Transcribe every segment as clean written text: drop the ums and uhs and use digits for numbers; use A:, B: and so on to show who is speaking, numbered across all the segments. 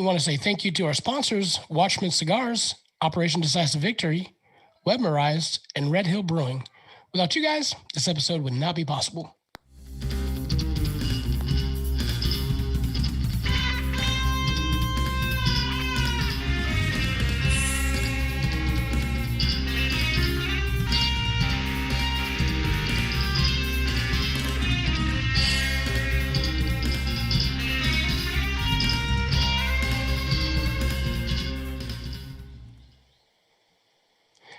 A: want to say thank you to our sponsors, Watchman Cigars, Operation Decisive Victory, Webmerized, and Red Hill Brewing. Without you guys, this episode would not be possible.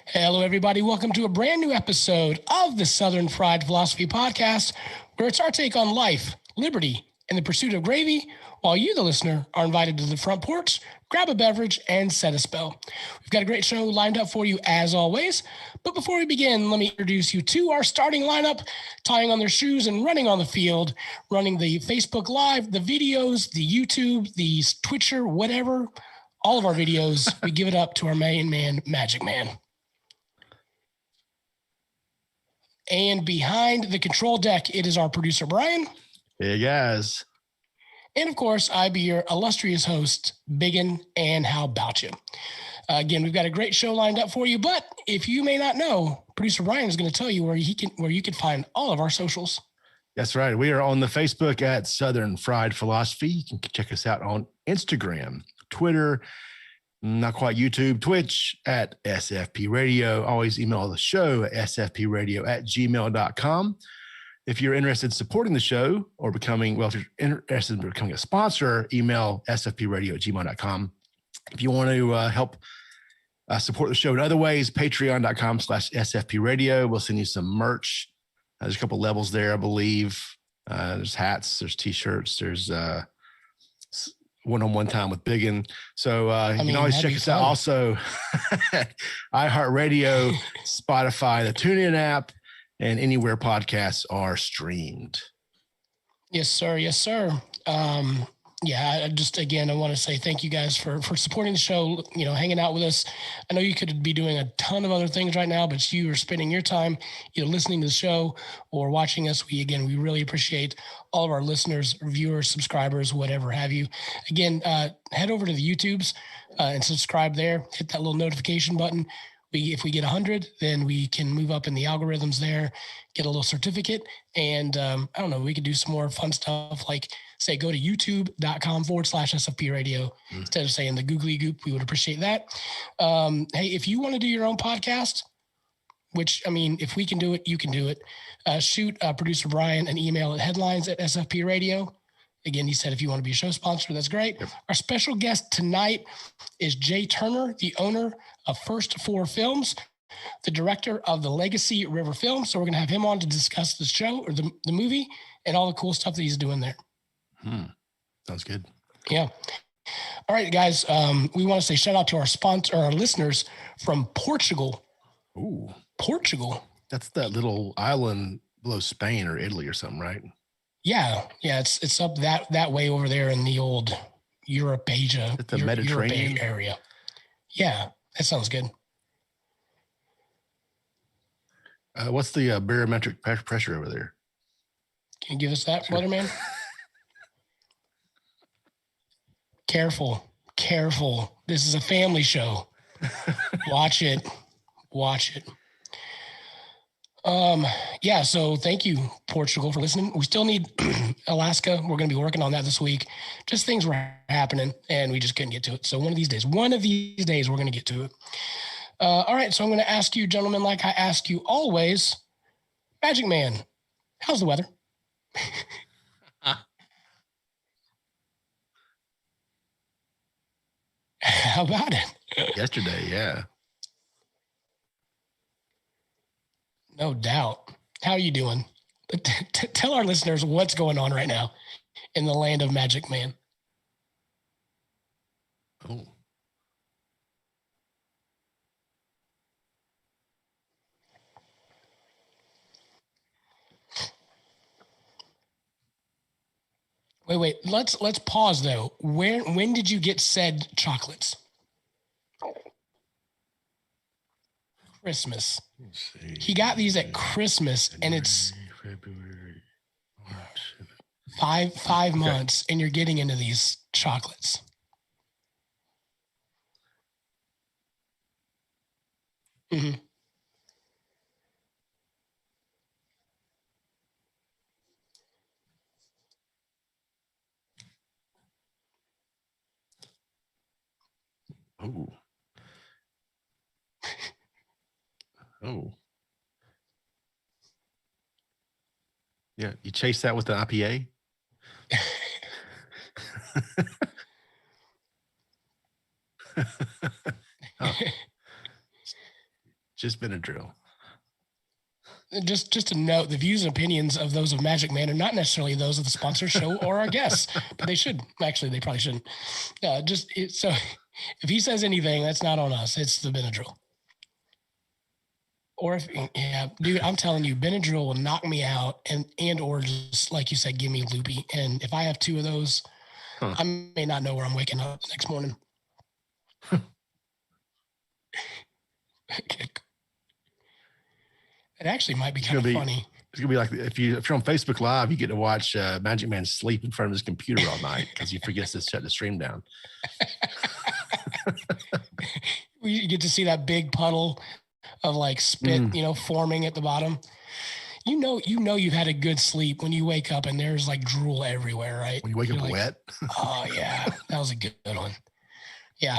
A: Hello, everybody. Welcome to a brand new episode of the Southern Fried Philosophy Podcast, where it's our take on life, liberty, and the pursuit of gravy, while you, the listener, are invited to the front porch, grab a beverage, and set a spell. We've got a great show lined up for you, as always. But before we begin, let me introduce you to our starting lineup, tying on their shoes and running on the field, running the Facebook Live, the videos, the YouTube, the Twitcher, whatever, all of our videos. We give it up to our main man, Magic Man. And behind the control deck, it is our producer, Brian.
B: Hey, guys.
A: And, of course, I be your illustrious host, Biggin, and how about you? Again, we've got a great show lined up for you, but if you may not know, producer Brian is going to tell you where you can find all of our socials.
B: That's right. We are on the Facebook at Southern Fried Philosophy. You can check us out on Instagram, Twitter, not quite YouTube, Twitch at SFP Radio. Always email the show at sfpradio@gmail.com. If you're interested in supporting the show or if you're interested in becoming a sponsor, email sfpradio@gmail.com. If you want to help support the show in other ways, patreon.com/SFP Radio. We'll send you some merch. There's a couple levels there, I believe. There's hats, there's t-shirts, there's one-on-one time with Biggin. So you can always check us out. Also, iHeartRadio, Spotify, the TuneIn app, and anywhere podcasts are streamed.
A: Yes, sir. Yes, sir. I want to say thank you guys for supporting the show, hanging out with us. I know you could be doing a ton of other things right now, but you are spending your time either listening to the show or watching us. We really appreciate all of our listeners, viewers, subscribers, whatever have you. Again, head over to the YouTubes and subscribe there. Hit that little notification button. If we get 100, then we can move up in the algorithms there, get a little certificate. And we could do some more fun stuff like, say, go to youtube.com/SFP Radio instead of saying the googly goop. We would appreciate that. Hey, if you want to do your own podcast, which, if we can do it, you can do it. Shoot producer Brian an email at headlines@SFP Radio. Again, he said if you want to be a show sponsor, that's great. Yep. Our special guest tonight is Jay Turner, the owner of First Four Films, the director of the Legacy River Film. So we're going to have him on to discuss the show or the movie and all the cool stuff that he's doing there.
B: Sounds good.
A: Yeah. All right, guys. We want to say shout out to our sponsor, our listeners from Portugal.
B: Ooh,
A: Portugal.
B: That's that little island below Spain or Italy or something, right?
A: Yeah. It's up that way over there in the old Europe, Asia,
B: the Mediterranean
A: area. Yeah, that sounds good.
B: What's the barometric pressure over there?
A: Can you give us that, Weatherman? Careful. This is a family show. Watch it. So thank you, Portugal, for listening. We still need Alaska. We're going to be working on that this week. Just things were happening, and we just couldn't get to it. So one of these days, we're going to get to it. All right, so I'm going to ask you, gentlemen, like I ask you always, Magic Man, how's the weather? How about it?
B: Yesterday, yeah.
A: No doubt. How are you doing? Tell our listeners what's going on right now in the land of Magic Man.
B: Oh.
A: Wait. Let's pause though. When did you get said chocolates? Christmas. He got these at Christmas, and it's
B: February, March.
A: 5 months, and you're getting into these chocolates. Mm-hmm.
B: Oh. Oh. Yeah. You chase that with the IPA? Oh, just been a drill.
A: Just to note, the views and opinions of those of Magic Man are not necessarily those of the sponsor show or our guests, but they should. Actually, they probably shouldn't. So if he says anything, that's not on us. It's the Benadryl. Or if, yeah, dude, I'm telling you, Benadryl will knock me out, and or just like you said, give me loopy. And if I have 2 of those, I may not know where I'm waking up the next morning. It actually might be kind of funny.
B: It's gonna be like if you're on Facebook Live, you get to watch Magic Man sleep in front of his computer all night because he forgets to shut the stream down.
A: We get to see that big puddle of like spit, forming at the bottom. You know, you've had a good sleep when you wake up and there's like drool everywhere, right?
B: When you wake up
A: like,
B: wet.
A: Oh yeah, that was a good one. Yeah.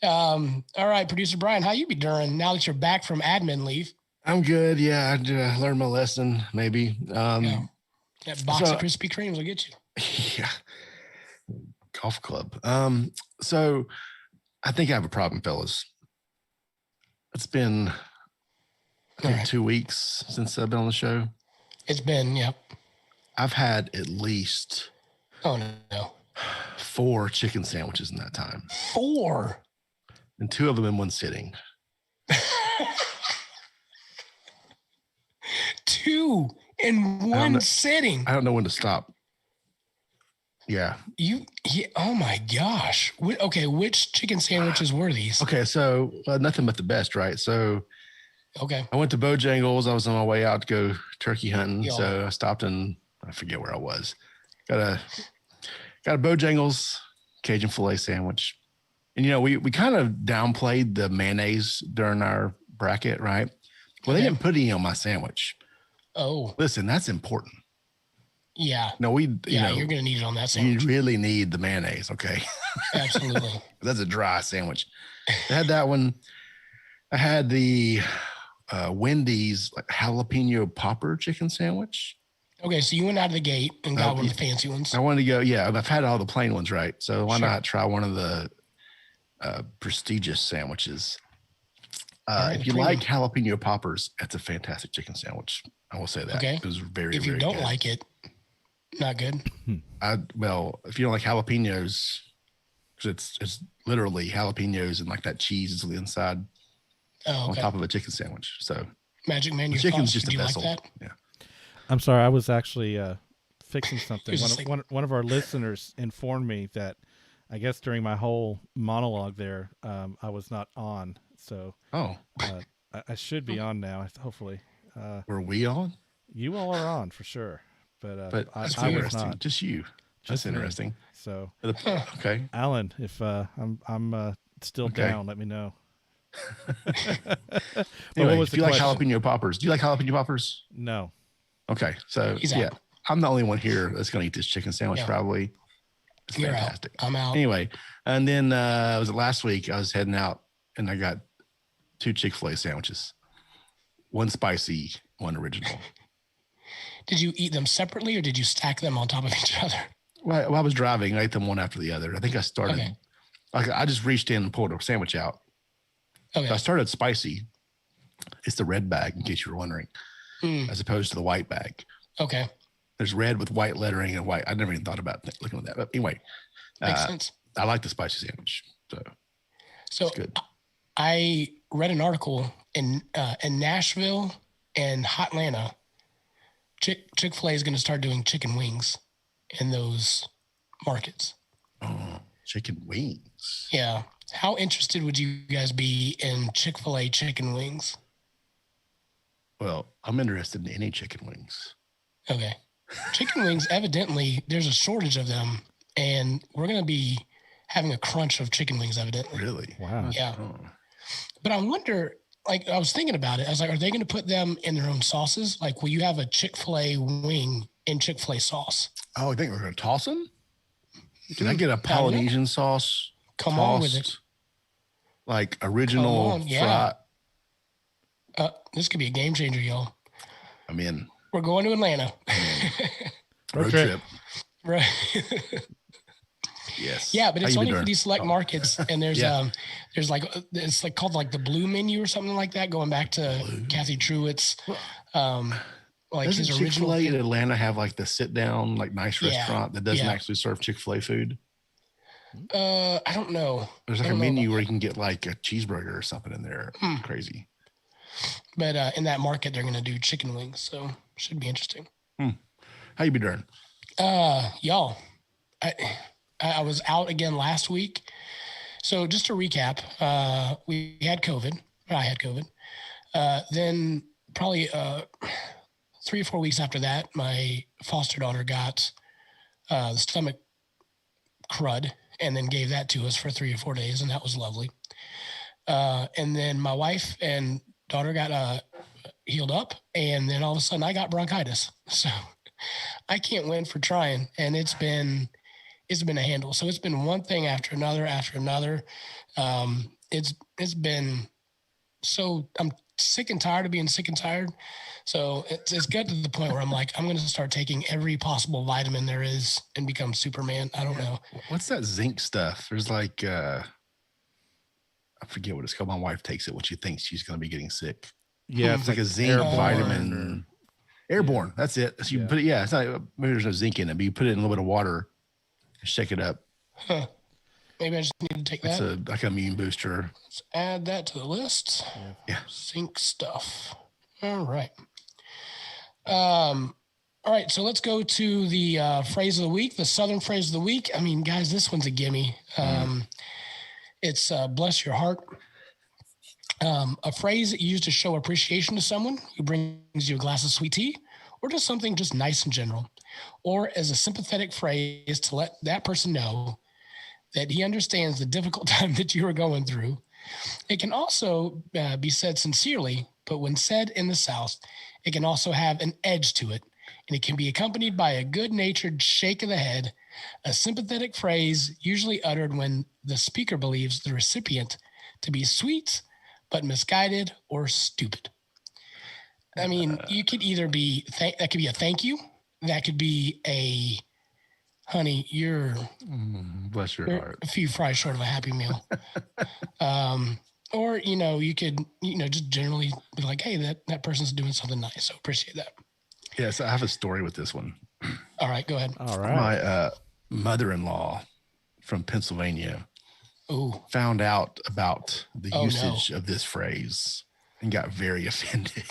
A: All right, producer Brian, how you be doing now that you're back from admin leave?
B: I'm good. Yeah, I learned my lesson. Maybe.
A: That box of Krispy Kremes will get you.
B: Yeah. Golf club. So I think I have a problem, fellas. It's been I think 2 weeks since I've been on the show.
A: It's been, yep.
B: I've had at least 4 chicken sandwiches in that time.
A: 4?
B: And 2 of them in one sitting.
A: 2 in one sitting.
B: I don't know when to stop. Yeah.
A: Oh my gosh. Okay, which chicken sandwiches were these?
B: Okay, so nothing but the best, right? So
A: okay,
B: I went to Bojangles. I was on my way out to go turkey hunting, so I stopped in. I forget where I was. Got a Bojangles Cajun filet sandwich, and we kind of downplayed the mayonnaise during our bracket, right? Well, they didn't put any on my sandwich.
A: Oh,
B: listen, that's important.
A: Yeah.
B: No, you're
A: going to need it on that sandwich.
B: You really need the mayonnaise, okay?
A: Absolutely.
B: That's a dry sandwich. I had that one. I had the Wendy's jalapeno popper chicken sandwich.
A: Okay, so you went out of the gate and got one of the fancy ones.
B: I wanted to go, yeah. I've had all the plain ones, right? So why not try one of the prestigious sandwiches? If you like jalapeno poppers, that's a fantastic chicken sandwich. I will say that. Okay. It was very,
A: if you
B: very
A: don't
B: good.
A: like it, not good.
B: If you don't like jalapenos, it's literally jalapenos and like that cheese is on the inside on top of a chicken sandwich. So
A: Magic Man, your
B: chicken's
A: thoughts?
B: just
A: Did
B: a
A: you
B: vessel.
A: like that?
B: Yeah.
C: I'm sorry. I was actually fixing something. One of our listeners informed me that I guess during my whole monologue there, I was not on. So I should be on now, hopefully.
B: Were we on?
C: You all are on for sure. But
B: that's
C: I
B: interesting.
C: was not.
B: Just you. That's interesting.
C: So
B: okay.
C: Alan, if I'm still down, let me know.
B: Anyway, what was you like jalapeno poppers? Do you like jalapeno poppers?
C: No.
B: Okay. So I'm the only one here that's going to eat this chicken sandwich probably. It's fantastic.
A: I'm out.
B: Anyway, and then was it last week? I was heading out and I got 2 Chick-fil-A sandwiches. One spicy, one original.
A: Did you eat them separately or did you stack them on top of each other?
B: Well, I was driving. I ate them one after the other. I think I started. I just reached in and pulled a sandwich out. Okay. So I started spicy. It's the red bag, in case you were wondering, as opposed to the white bag.
A: Okay.
B: There's red with white lettering and white. I never even thought about looking at that. But anyway,
A: makes sense.
B: I like the spicy sandwich. So it's good.
A: I read an article in Nashville and Hotlanta. Chick-fil-A is going to start doing chicken wings in those markets.
B: Oh, chicken wings.
A: Yeah. How interested would you guys be in Chick-fil-A chicken wings?
B: Well, I'm interested in any chicken wings.
A: Okay. Chicken wings, evidently, there's a shortage of them, and we're going to be having a crunch of chicken wings, evidently.
B: Really?
C: Wow.
A: Yeah. But I wonder, like, I was thinking about it. I was like, are they going to put them in their own sauces? Like, will you have a Chick-fil-A wing in Chick-fil-A sauce?
B: Oh, I think we're going to toss them? Can I get a Polynesian sauce?
A: Come
B: tossed,
A: on with it.
B: Like original fry?
A: This could be a game changer, y'all.
B: I'm in.
A: We're going to Atlanta.
B: Road trip.
A: Right.
B: Yes.
A: Yeah, but it's only for these select markets, and there's like it's like called like the Blue Menu or something like that. Going back to Kathy Truitt's, like
B: doesn't
A: his original.
B: Chick-fil-A in Atlanta have like the sit down like nice restaurant that doesn't actually serve Chick-fil-A food?
A: I don't know.
B: There's like a menu where you can get like a cheeseburger or something in there. Crazy.
A: But in that market, they're gonna do chicken wings, so should be interesting.
B: How you been doing?
A: Y'all, I was out again last week. So just to recap, we had COVID. I had COVID. Then probably 3 or 4 weeks after that, my foster daughter got the stomach crud and then gave that to us for 3 or 4 days, and that was lovely. And then my wife and daughter got healed up, and then all of a sudden I got bronchitis. So I can't win for trying, and it's been a handle. So it's been one thing after another. It's been so I'm sick and tired of being sick and tired. So it's got to the point where I'm like, I'm going to start taking every possible vitamin there is and become Superman. I don't know.
B: What's that zinc stuff? There's like, I forget what it's called. My wife takes it when she thinks she's going to be getting sick.
C: Yeah.
B: It's like a zinc vitamin. Airborne. That's it. So you put it. Yeah. It's not, maybe there's no zinc in it, but you put it in a little bit of water and shake it up.
A: Huh. Maybe I just need to take that.
B: It's like an immune booster.
A: Let's add that to the list.
B: Yeah.
A: Zinc stuff. All right. All right. So let's go to the phrase of the week, the Southern phrase of the week. I mean, guys, this one's a gimme. It's bless your heart. A phrase that you use to show appreciation to someone who brings you a glass of sweet tea, or just something just nice in general, or as a sympathetic phrase to let that person know that he understands the difficult time that you are going through. It can also be said sincerely, but when said in the South, it can also have an edge to it, and it can be accompanied by a good-natured shake of the head, a sympathetic phrase usually uttered when the speaker believes the recipient to be sweet, but misguided or stupid. I mean, you could either be, that could be a thank you. That could be a, honey, you're
B: bless your heart.
A: A few fries short of a Happy Meal. Or, you could, just generally be like, hey, that person's doing something nice. So appreciate that.
B: Yes, I have a story with this one.
A: All right, go ahead.
C: All right.
B: My mother-in-law from Pennsylvania found out about the usage of this phrase and got very offended.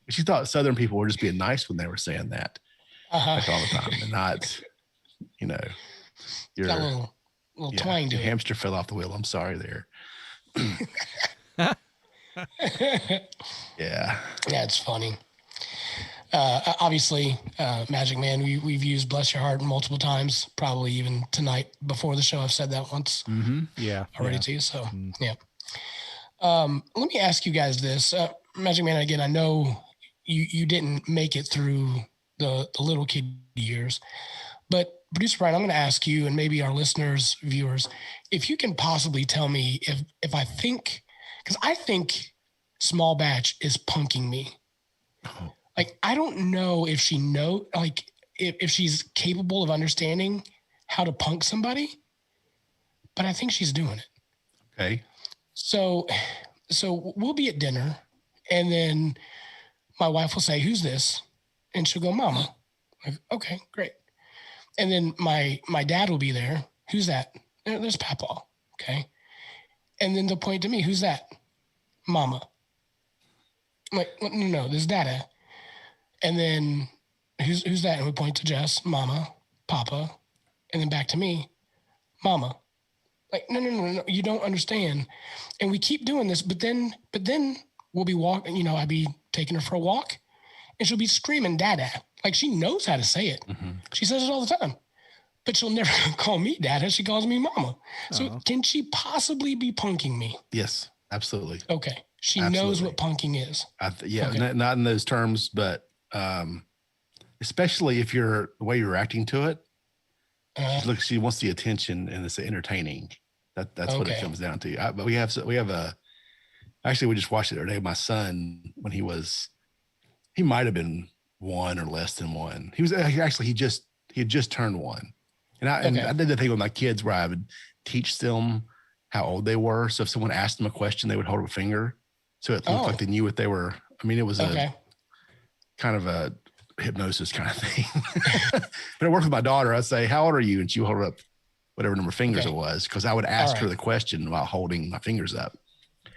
B: She thought Southern people were just being nice when they were saying that like all the time, and not,
A: your little twang to
B: your
A: it.
B: hamster fell off the wheel. I'm sorry there. Yeah,
A: it's funny. Obviously, Magic Man, we've used bless your heart multiple times, probably even tonight before the show. I've said that once already too. So let me ask you guys this. Magic Man, again, I know you didn't make it through the little kid years, but Producer Brian, I'm going to ask you and maybe our listeners, viewers, if you can possibly tell me if I think, because I think Small Batch is punking me. Like, I don't know if she if she's capable of understanding how to punk somebody, but I think she's doing it.
B: Okay.
A: So we'll be at dinner, and then my wife will say, "Who's this?" And she'll go, "Mama." I'm like, okay, great. And then my dad will be there. "Who's that?" There's Papa. Okay. And then they'll point to me. "Who's that?" "Mama." I'm like, no, this is Dada. And then who's that? And we point to Jess, "Mama," "Papa," and then back to me, "Mama." Like, no, you don't understand. And we keep doing this, but then we'll be walking, I'd be taking her for a walk, and she'll be screaming "Dada." Like, she knows how to say it. Mm-hmm. She says it all the time. but she'll never call me Dada. She calls me Mama. So
C: Uh-huh.
A: can she possibly be punking me?
B: Yes, absolutely.
A: Okay. She knows what punking is.
B: Okay. Not in those terms, but especially if the way you're reacting to it, she wants the attention and it's entertaining. That's what it comes down to. But we have actually, we just watched it the other day. My son, when he might have been 1 or less than 1. He had just turned 1. And I did the thing with my kids where I would teach them how old they were. So if someone asked them a question, they would hold up a finger. So it looked like they knew what they were. I mean, it was a kind of a hypnosis kind of thing. But it worked with my daughter. I'd say, how old are you? And she would hold up whatever number of fingers it was, because I would ask her the question while holding my fingers up.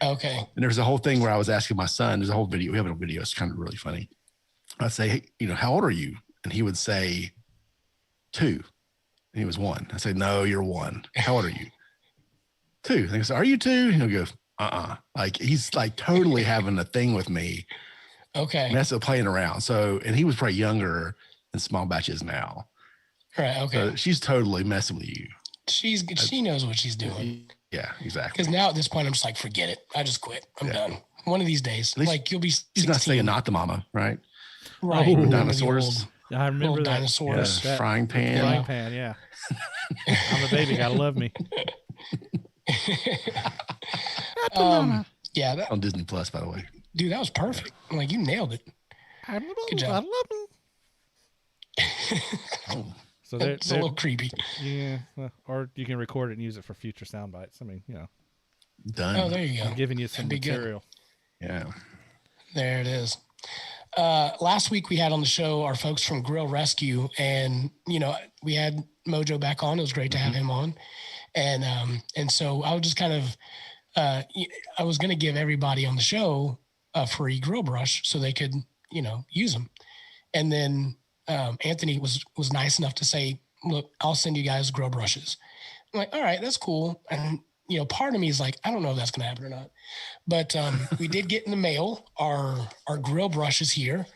A: Okay.
B: And there's a whole thing where I was asking my son, there's a whole video. We have a video. It's kind of really funny. I'd say, hey, how old are you? And he would say 2. And he was 1. I say, no, you're 1. How old are you? 2. And I say, are you 2? And he'll go, like he's like totally having a thing with me.
A: Okay.
B: And that's playing around. So, and he was probably younger than Small Batch is now.
A: Right. Okay.
B: So she's totally messing with you.
A: She knows what she's doing.
B: Yeah, exactly.
A: Because now at this point, I'm just like, forget it. I just quit. I'm done. One of these days, like you'll be 16.
B: He's not saying not the mama, right?
A: Right.
C: Oh,
B: dinosaurs.
C: I remember that.
A: Dinosaurs.
C: Yeah,
B: frying pan.
C: Frying pan, yeah. I'm a baby. Gotta love me.
A: Yeah.
B: On Disney Plus, by the way.
A: Dude, that was perfect. Like, you nailed it. Good job.
C: So
A: it's a little creepy.
C: Yeah. Or you can record it and use it for future sound bites. I mean,
B: Done.
A: Oh, there you go.
C: I'm giving you some material.
B: Good. Yeah.
A: There it is. Last week we had on the show our folks from Grill Rescue, and we had Mojo back on. It was great to have him on, and so I was just kind of I was going to give everybody on the show a free grill brush so they could use them, and then Anthony was nice enough to say, look, I'll send you guys grill brushes. I'm like, all right, that's cool. And part of me is like, I don't know if that's going to happen or not. But we did get in the mail our grill brushes here,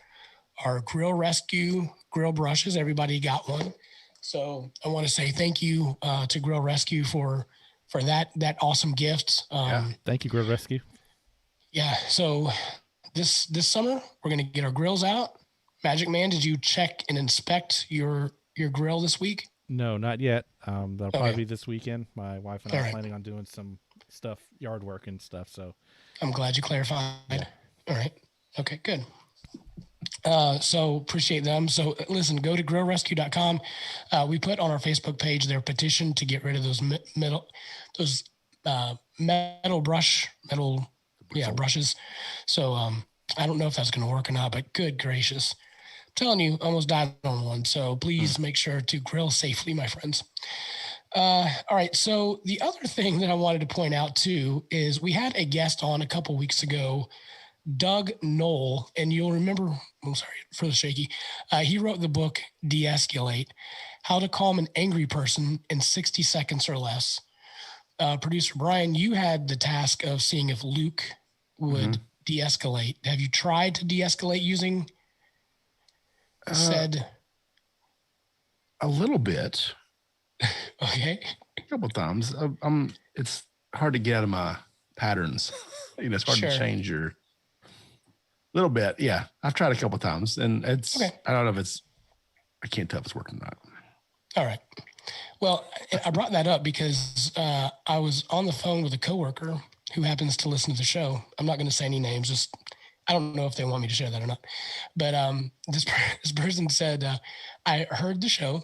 A: our Grill Rescue grill brushes. Everybody got one. So I want to say thank you to Grill Rescue for that awesome gift.
C: Thank you, Grill Rescue.
A: Yeah. So this summer we're going to get our grills out. Magic Man, did you check and inspect your grill this week?
C: No, not yet. That'll probably be this weekend. My wife and I are planning on doing some stuff, yard work and stuff. So
A: I'm glad you clarified. Yeah. All right. Okay, good. So appreciate them. So listen, go to grillrescue.com. We put on our Facebook page their petition to get rid of those metal brushes. So I don't know if that's going to work or not, but good gracious. I'm telling you, almost died on one. So please make sure to grill safely, my friends. All right. So the other thing that I wanted to point out too is we had a guest on a couple weeks ago, Doug Knoll, and you'll remember, I'm sorry for the shaky. He wrote the book, De-Escalate, How to Calm an Angry Person in 60 Seconds or Less. Producer Brian, you had the task of seeing if Luke would de-escalate. Have you tried to de-escalate using said?
B: A little bit.
A: Okay.
B: A couple of times. It's hard to get out of my patterns. It's hard to change your little bit. Yeah. I've tried a couple of times, and it's, I don't know if I can't tell if it's working or not. All
A: right. Well, I brought that up because I was on the phone with a coworker who happens to listen to the show. I'm not going to say any names. Just, I don't know if they want me to share that or not. But this person said, I heard the show,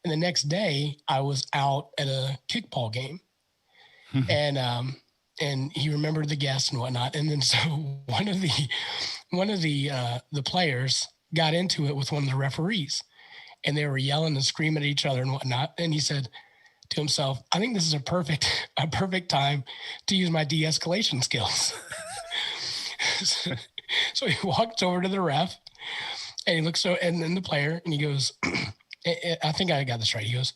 A: and the next day I was out at a kickball game, and he remembered the guests and whatnot. And then so one of the players got into it with one of the referees, and they were yelling and screaming at each other and whatnot. And he said to himself, I think this is a perfect time to use my de-escalation skills. So he walked over to the ref, and he looks and then the player, and he goes, I think I got this right. He goes,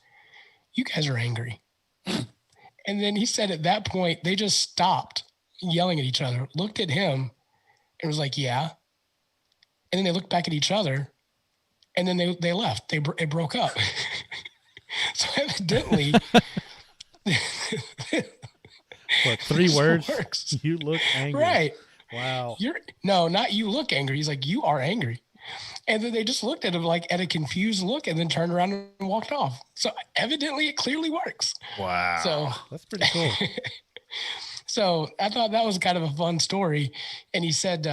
A: you guys are angry. And then he said at that point, they just stopped yelling at each other, looked at him, and was like, yeah. And then they looked back at each other, and then they left. It broke up. So evidently,
C: what, 3 words?
A: Works.
C: You look angry.
A: Right.
C: Wow.
A: No, not you look angry. He's like, you are angry. And then they just looked at him like at a confused look and then turned around and walked off. So evidently it clearly works.
B: Wow.
A: So
C: that's pretty cool.
A: So I thought that was kind of a fun story. And he said,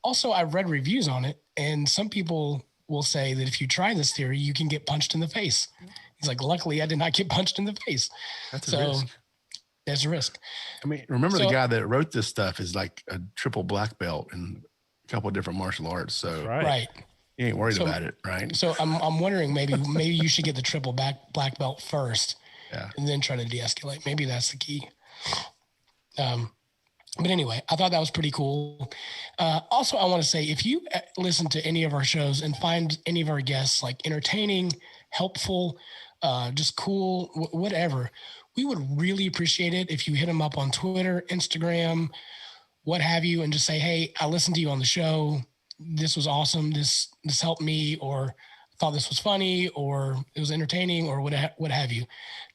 A: also, I've read reviews on it, and some people will say that if you try this theory, you can get punched in the face. He's like, luckily, I did not get punched in the face.
B: That's a risk.
A: There's a risk.
B: I mean, remember the guy that wrote this stuff is like a triple black belt in a couple of different martial arts. So
A: right.
B: You ain't worried about it, right?
A: So I'm wondering maybe you should get the triple black belt first.
B: Yeah.
A: And then try to de-escalate. Maybe that's the key. But anyway, I thought that was pretty cool. Also, I want to say, if you listen to any of our shows and find any of our guests like entertaining, helpful, just cool, whatever, we would really appreciate it if you hit them up on Twitter, Instagram, what have you, and just say, hey, I listened to you on the show. This was awesome. This helped me, or thought this was funny, or it was entertaining, or what have you.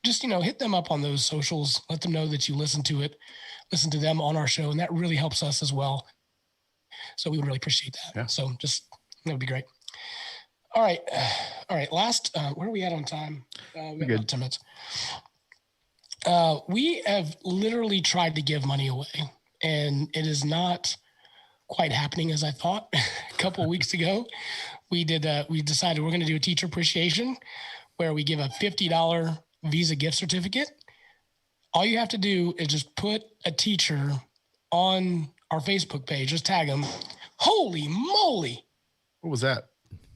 A: Just, hit them up on those socials. Let them know that you listen to them on our show. And that really helps us as well. So we would really appreciate that. Yeah. So that would be great. All right. Last, where are we at on time? We got about 10 minutes. We have literally tried to give money away, and it is not quite happening as I thought. A couple of weeks ago, we decided we're going to do a teacher appreciation where we give a $50 Visa gift certificate. All you have to do is just put a teacher on our Facebook page. Just tag them. Holy moly.
B: What was that?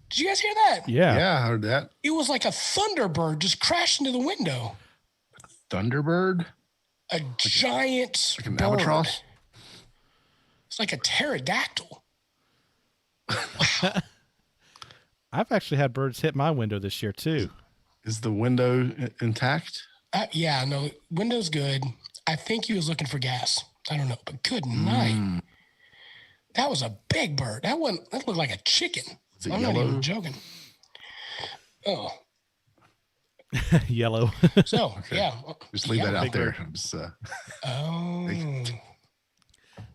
A: Did you guys hear that?
C: Yeah.
B: Yeah, I heard that.
A: It was like a Thunderbird just crashed into the window.
B: Thunderbird?
A: Giant
B: like an
A: bird.
B: albatross?
A: It's like a pterodactyl.
C: Wow. I've actually had birds hit my window this year too.
B: Is the window intact?
A: Yeah, no, window's good. I think he was looking for gas. I don't know, but good night. That was a big bird. That looked like a chicken. I'm not even joking. Oh.
C: Yellow.
A: So,
B: okay.
A: Yeah.
B: Just leave that out there.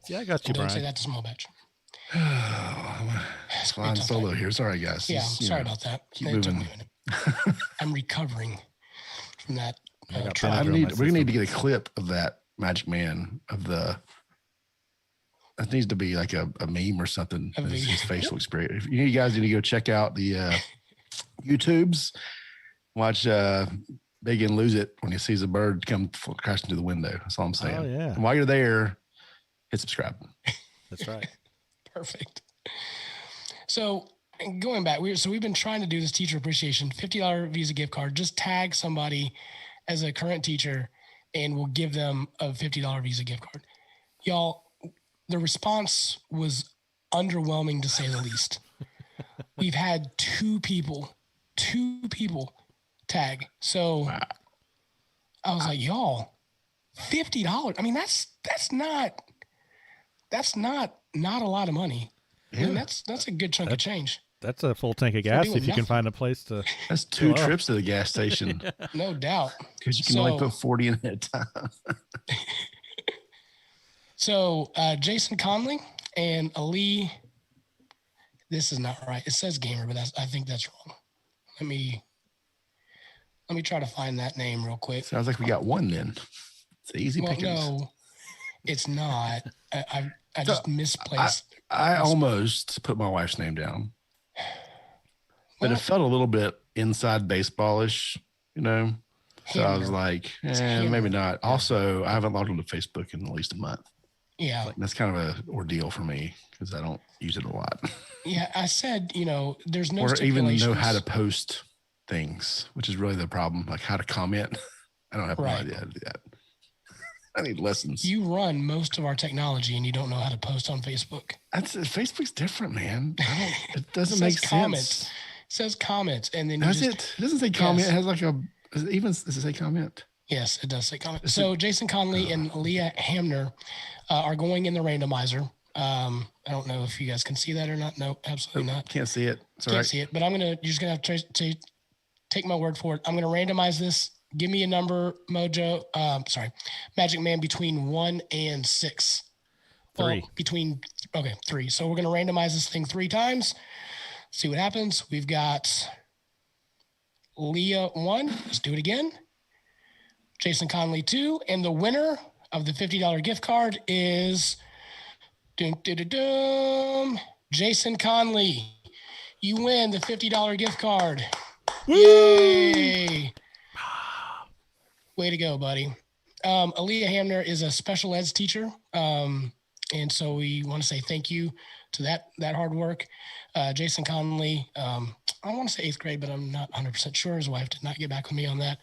C: Yeah, I got you, Brian.
A: Don't say that to small batch.
B: It's flying solo here. Sorry, guys.
A: Yeah, sorry about that.
B: Keep moving.
A: I'm recovering from that.
B: We're gonna need to get a clip of that Magic Man that needs to be like a meme or something. His face looks great. If you guys need to go check out the YouTubes, watch Big and lose it when he sees a bird come crashing through the window. That's all I'm saying.
C: Oh, yeah.
B: And while you're there, hit subscribe.
C: That's right.
A: Perfect. So going back, we've been trying to do this teacher appreciation, $50 Visa gift card. Just tag somebody as a current teacher, and we'll give them a $50 Visa gift card. Y'all, the response was underwhelming to say the least. We've had two people tag. So wow. I was like, y'all, $50. I mean, that's not a lot of money. Yeah. I mean, that's a good chunk of change.
C: That's a full tank of gas if you can find a place to.
B: That's 2 trips to the gas station.
A: No doubt.
B: Because you can only put 40 in at a time.
A: So Jason Conley and Ali, this is not right. It says gamer, but I think that's wrong. Let me try to find that name real quick.
B: Sounds like we got one then. It's easy pickings.
A: No, it's not. I just misplaced.
B: I almost put my wife's name down. But it felt a little bit inside baseball-ish, So I was like, maybe not. Also, I haven't logged onto Facebook in at least a month.
A: Yeah.
B: That's kind of an ordeal for me because I don't use it a lot.
A: Yeah, I said, there's no
B: or even know how to
A: stipulations.
B: post things, which is really the problem, like how to comment. I don't have no idea how to do that. I need lessons.
A: You run most of our technology and you don't know how to post on Facebook.
B: Facebook's different, man. It doesn't make
A: comments.
B: sense.
A: It says comments, and then
B: It doesn't say comment. Yes. It has like does it say comment?
A: Yes, it does say comment. So Jason Conley and Leah Hamner are going in the randomizer. I don't know if you guys can see that or not. No, absolutely not.
B: Can't see it.
A: Can't see it. But you're just gonna have to take my word for it. I'm going to randomize this. Give me a number, Mojo. Magic Man, between 1 and 6.
C: 3.
A: Well, 3. So we're going to randomize this thing 3 times. See what happens. We've got Leah 1. Let's do it again. Jason Conley 2. And the winner of the $50 gift card is Jason Conley. You win the $50 gift card. Woo! Yay! Way to go, buddy. Aaliyah Hamner is a special eds teacher. And so we want to say thank you to that hard work. Jason Conley, I want to say 8th grade, but I'm not 100% sure. His wife did not get back with me on that.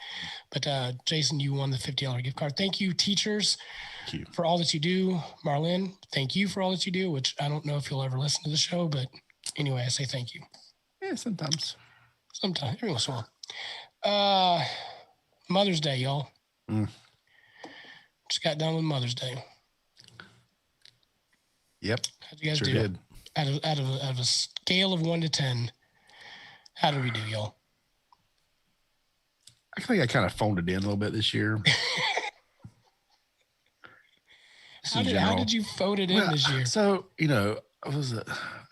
A: But Jason, you won the $50 gift card. Thank you, teachers, for all that you do. Marlene, thank you for all that you do, which I don't know if you'll ever listen to the show, but anyway, I say thank you.
B: Yeah, sometimes.
A: Every once in a while. Mother's Day, y'all. Just got done with Mother's Day.
B: Yep.
A: How'd you guys do?
B: Did.
A: Out of a scale of 1 to 10, how did we do, y'all?
B: I think I kind of phoned it in a little bit this year.
A: How did you phone it in this year?
B: So, I was, I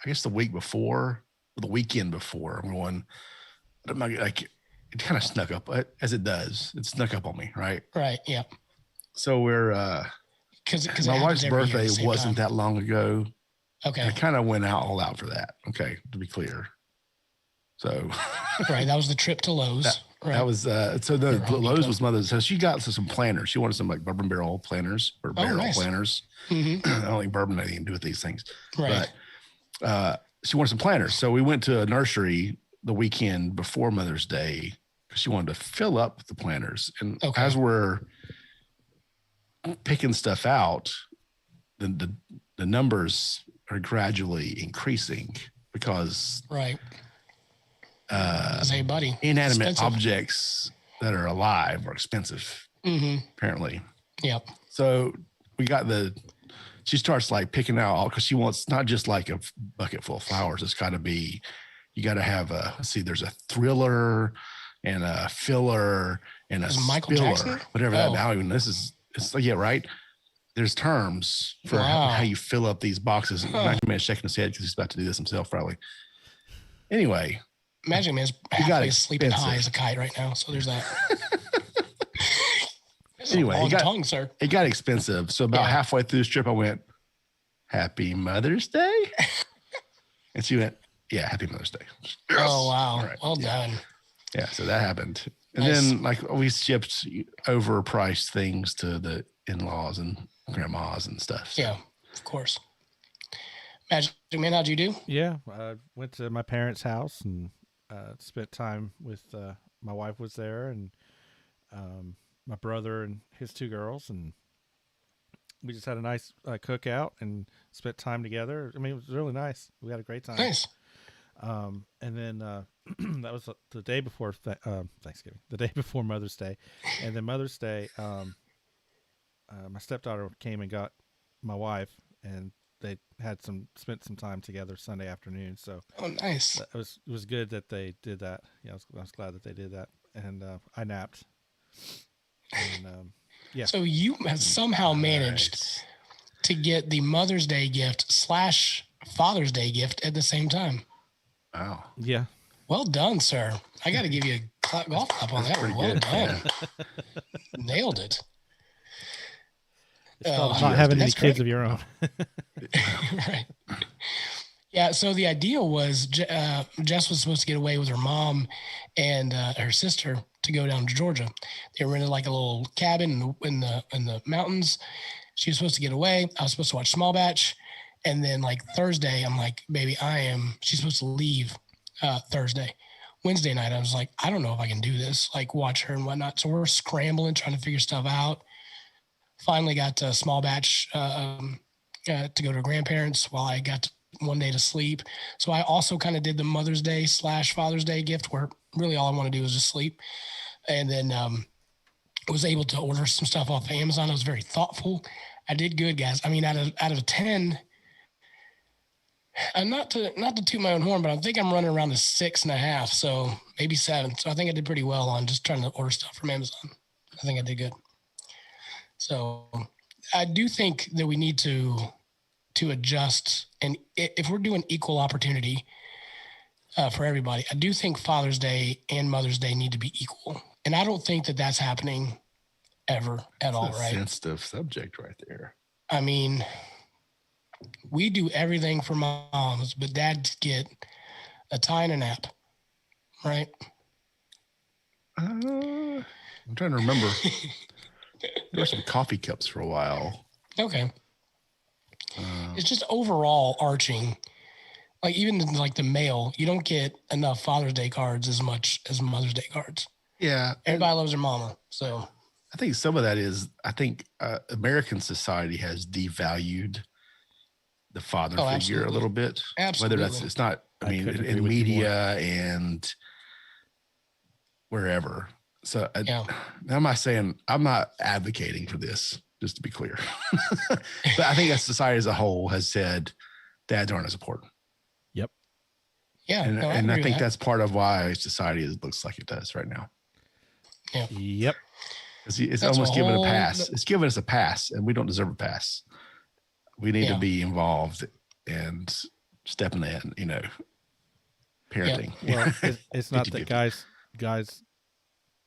B: guess the weekend before, like it kind of snuck up, as it does. It snuck up on me, right?
A: Right. Yeah.
B: So we're
A: because
B: my wife's birthday wasn't that long ago.
A: Okay.
B: I kind of went all out for that. Okay, to be clear. So
A: right, that was the trip to Lowe's.
B: That was so the Lowe's was Mother's. So she got some planners. She wanted some like bourbon barrel planners or planners. Mm-hmm. I don't think bourbon had anything to do with these things.
A: Right.
B: But she wanted some planners. So we went to a nursery the weekend before Mother's Day. She wanted to fill up the planners. And as we're picking stuff out, the numbers are gradually increasing because
A: hey, buddy,
B: inanimate objects that are alive are expensive, apparently.
A: Yep.
B: So we got she starts like picking out all, because she wants not just like a bucket full of flowers. It's got to be, you got to have there's a thriller and a filler and a spiller, whatever that now even it's like, yeah, right. There's terms for how you fill up these boxes. Magic Man's shaking his head because he's about to do this himself, probably. Anyway,
A: Magic Man's halfway sleeping high as a kite right now, so there's that.
B: Anyway,
A: it
B: got expensive. So about halfway through the trip, I went, "Happy Mother's Day," and she went, "Yeah, Happy Mother's Day."
A: Oh wow,
B: right.
A: Well done.
B: Yeah, so that happened, and then like we shipped overpriced things to the in-laws and grandmas and stuff. So.
A: Yeah, of course. Magic Man, how'd you do?
C: Yeah, I went to my parents' house and spent time with my wife was there and my brother and his 2 girls, and we just had a nice cookout and spent time together. I mean, it was really nice. We had a great time.
A: Nice.
C: And then that was the day before Thanksgiving, the day before Mother's Day, and then Mother's Day. My stepdaughter came and got my wife, and they spent some time together Sunday afternoon. So
A: nice.
C: It was good that they did that. Yeah, I was glad that they did that, and I napped. And yeah.
A: So you have somehow managed to get the Mother's Day gift / Father's Day gift at the same time.
B: Wow.
C: Yeah.
A: Well done, sir. I got to give you a golf clap on that one. Well done. Yeah. Nailed it.
C: It's not having any kids of your own.
A: Right. Yeah. So the idea was Jess was supposed to get away with her mom and her sister to go down to Georgia. They rented like a little cabin in the mountains. She was supposed to get away. I was supposed to watch Small Batch. And then like Thursday, I'm like, baby, she's supposed to leave Thursday. Wednesday night, I was like, I don't know if I can do this, like watch her and whatnot. So we're scrambling, trying to figure stuff out. Finally got a Small Batch to go to her grandparents while I got one day to sleep. So I also kind of did the Mother's Day / Father's Day gift where really all I want to do is just sleep. And then was able to order some stuff off of Amazon. I was very thoughtful. I did good, guys. I mean, out of 10, not to toot my own horn, but I think I'm running around the 6.5. So maybe 7th. So I think I did pretty well on just trying to order stuff from Amazon. I think I did good. So I do think that we need to adjust. And if we're doing equal opportunity for everybody, I do think Father's Day and Mother's Day need to be equal. And I don't think that that's happening ever at all, right?
B: Sensitive subject right there.
A: I mean, we do everything for moms, but dads get a tie and a nap, right?
B: I'm trying to remember. There were some coffee cups for a while.
A: Okay. It's just overall arching. Like even like the mail, you don't get enough Father's Day cards as much as Mother's Day cards.
B: Yeah.
A: Everybody loves their mama. So
B: I think some of that is, American society has devalued the father figure
A: absolutely.
B: a little bit.
A: Absolutely.
B: Whether it's not, in media and wherever. So I'm not saying, I'm not advocating for this, just to be clear. But I think that society as a whole has said dads aren't as important.
C: Yep.
A: Yeah.
B: And I think that's part of why society looks like it does right now.
A: Yeah.
C: Yep.
B: It's almost given a pass. It's given us a pass, and we don't deserve a pass. We need to be involved and stepping in, parenting.
C: Yeah. Well, it's not that guys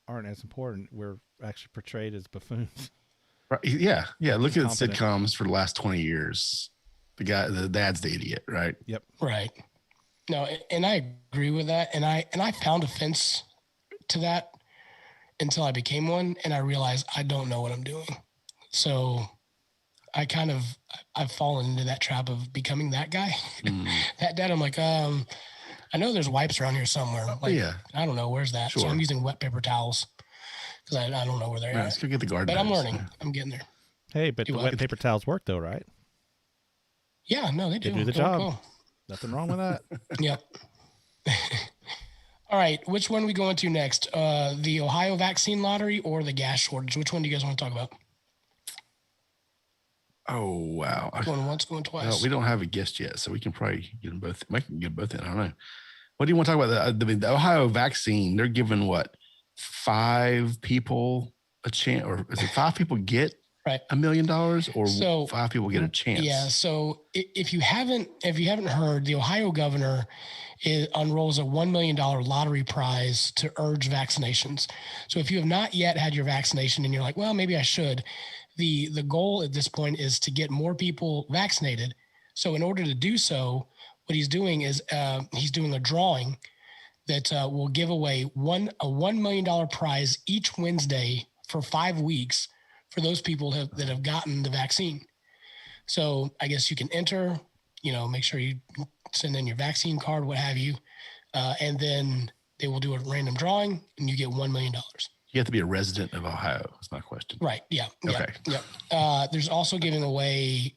C: aren't as important. We're actually portrayed as buffoons.
B: Right. Yeah. Yeah. Look at sitcoms for the last 20 years. The dad's the idiot, right?
C: Yep.
A: Right. No, and I agree with that. And I found offense to that until I became one, and I realized I don't know what I'm doing. So I've fallen into that trap of becoming that guy. That dad, I'm like, I know there's wipes around here somewhere. Like, I don't know, where's that? Sure. So I'm using wet paper towels because I don't know where they're at.
B: Let's go get the garden.
A: But I'm learning. I'm getting there.
C: Hey, but the wet paper towels work though, right?
A: Yeah, no, they do.
C: They do the job. Well. Nothing wrong with that.
A: Yeah. All right, which one are we going to next? The Ohio vaccine lottery or the gas shortage? Which one do you guys want to talk about?
B: Oh, wow.
A: Going once, going twice.
B: Well, we don't have a guest yet, so we can probably get them both. We can get both in. I don't know. What do you want to talk about? The Ohio vaccine, they're giving 5 people a chance, or is it 5 people get $1 million, or 5 people get a chance?
A: Yeah. So if you haven't heard, the Ohio governor unrolls a $1 million lottery prize to urge vaccinations. So if you have not yet had your vaccination and you're like, well, maybe I should, the goal at this point is to get more people vaccinated. So in order to do so, what he's doing is he's doing a drawing that will give away a $1 million prize each Wednesday for 5 weeks for those people that have gotten the vaccine. So I guess you can enter, make sure you send in your vaccine card, what have you. And then they will do a random drawing and you get $1 million.
B: You have to be a resident of Ohio. That's my question.
A: Right. Yeah.
B: Okay.
A: Yeah. There's also giving away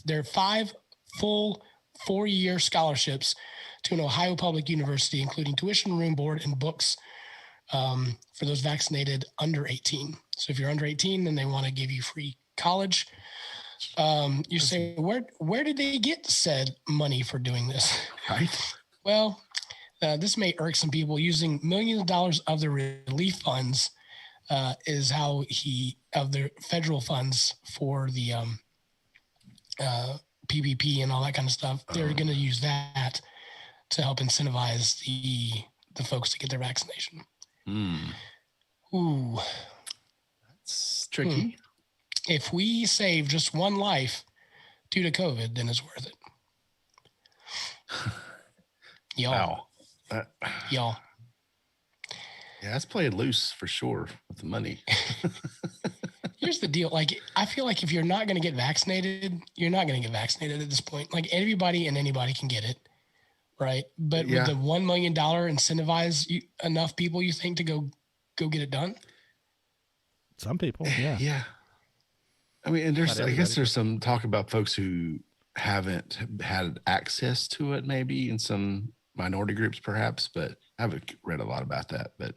A: there are 5 full 4-year scholarships to an Ohio public university, including tuition, room, board, and books for those vaccinated under 18. So if you're under 18, then they want to give you free college. You say, where did they get said money for doing this?
B: Right.
A: Well, this may irk some people. Using millions of dollars of the relief funds is how of the federal funds for the PPP and all that kind of stuff. They're going to use that to help incentivize the folks to get their vaccination. Ooh,
B: that's tricky.
A: If we save just one life due to COVID, then it's worth it. Y'all.
B: Wow.
A: Y'all.
B: Yeah, that's playing loose for sure with the money.
A: Here's the deal. Like, I feel like if you're not going to get vaccinated, you're not going to get vaccinated at this point. Like, everybody and anybody can get it, right? But would the $1 million incentivize enough people, you think, to go get it done?
C: Some people, yeah.
B: Yeah. I mean, and I guess there's some talk about folks who haven't had access to it, maybe in some minority groups, perhaps, but I haven't read a lot about that. But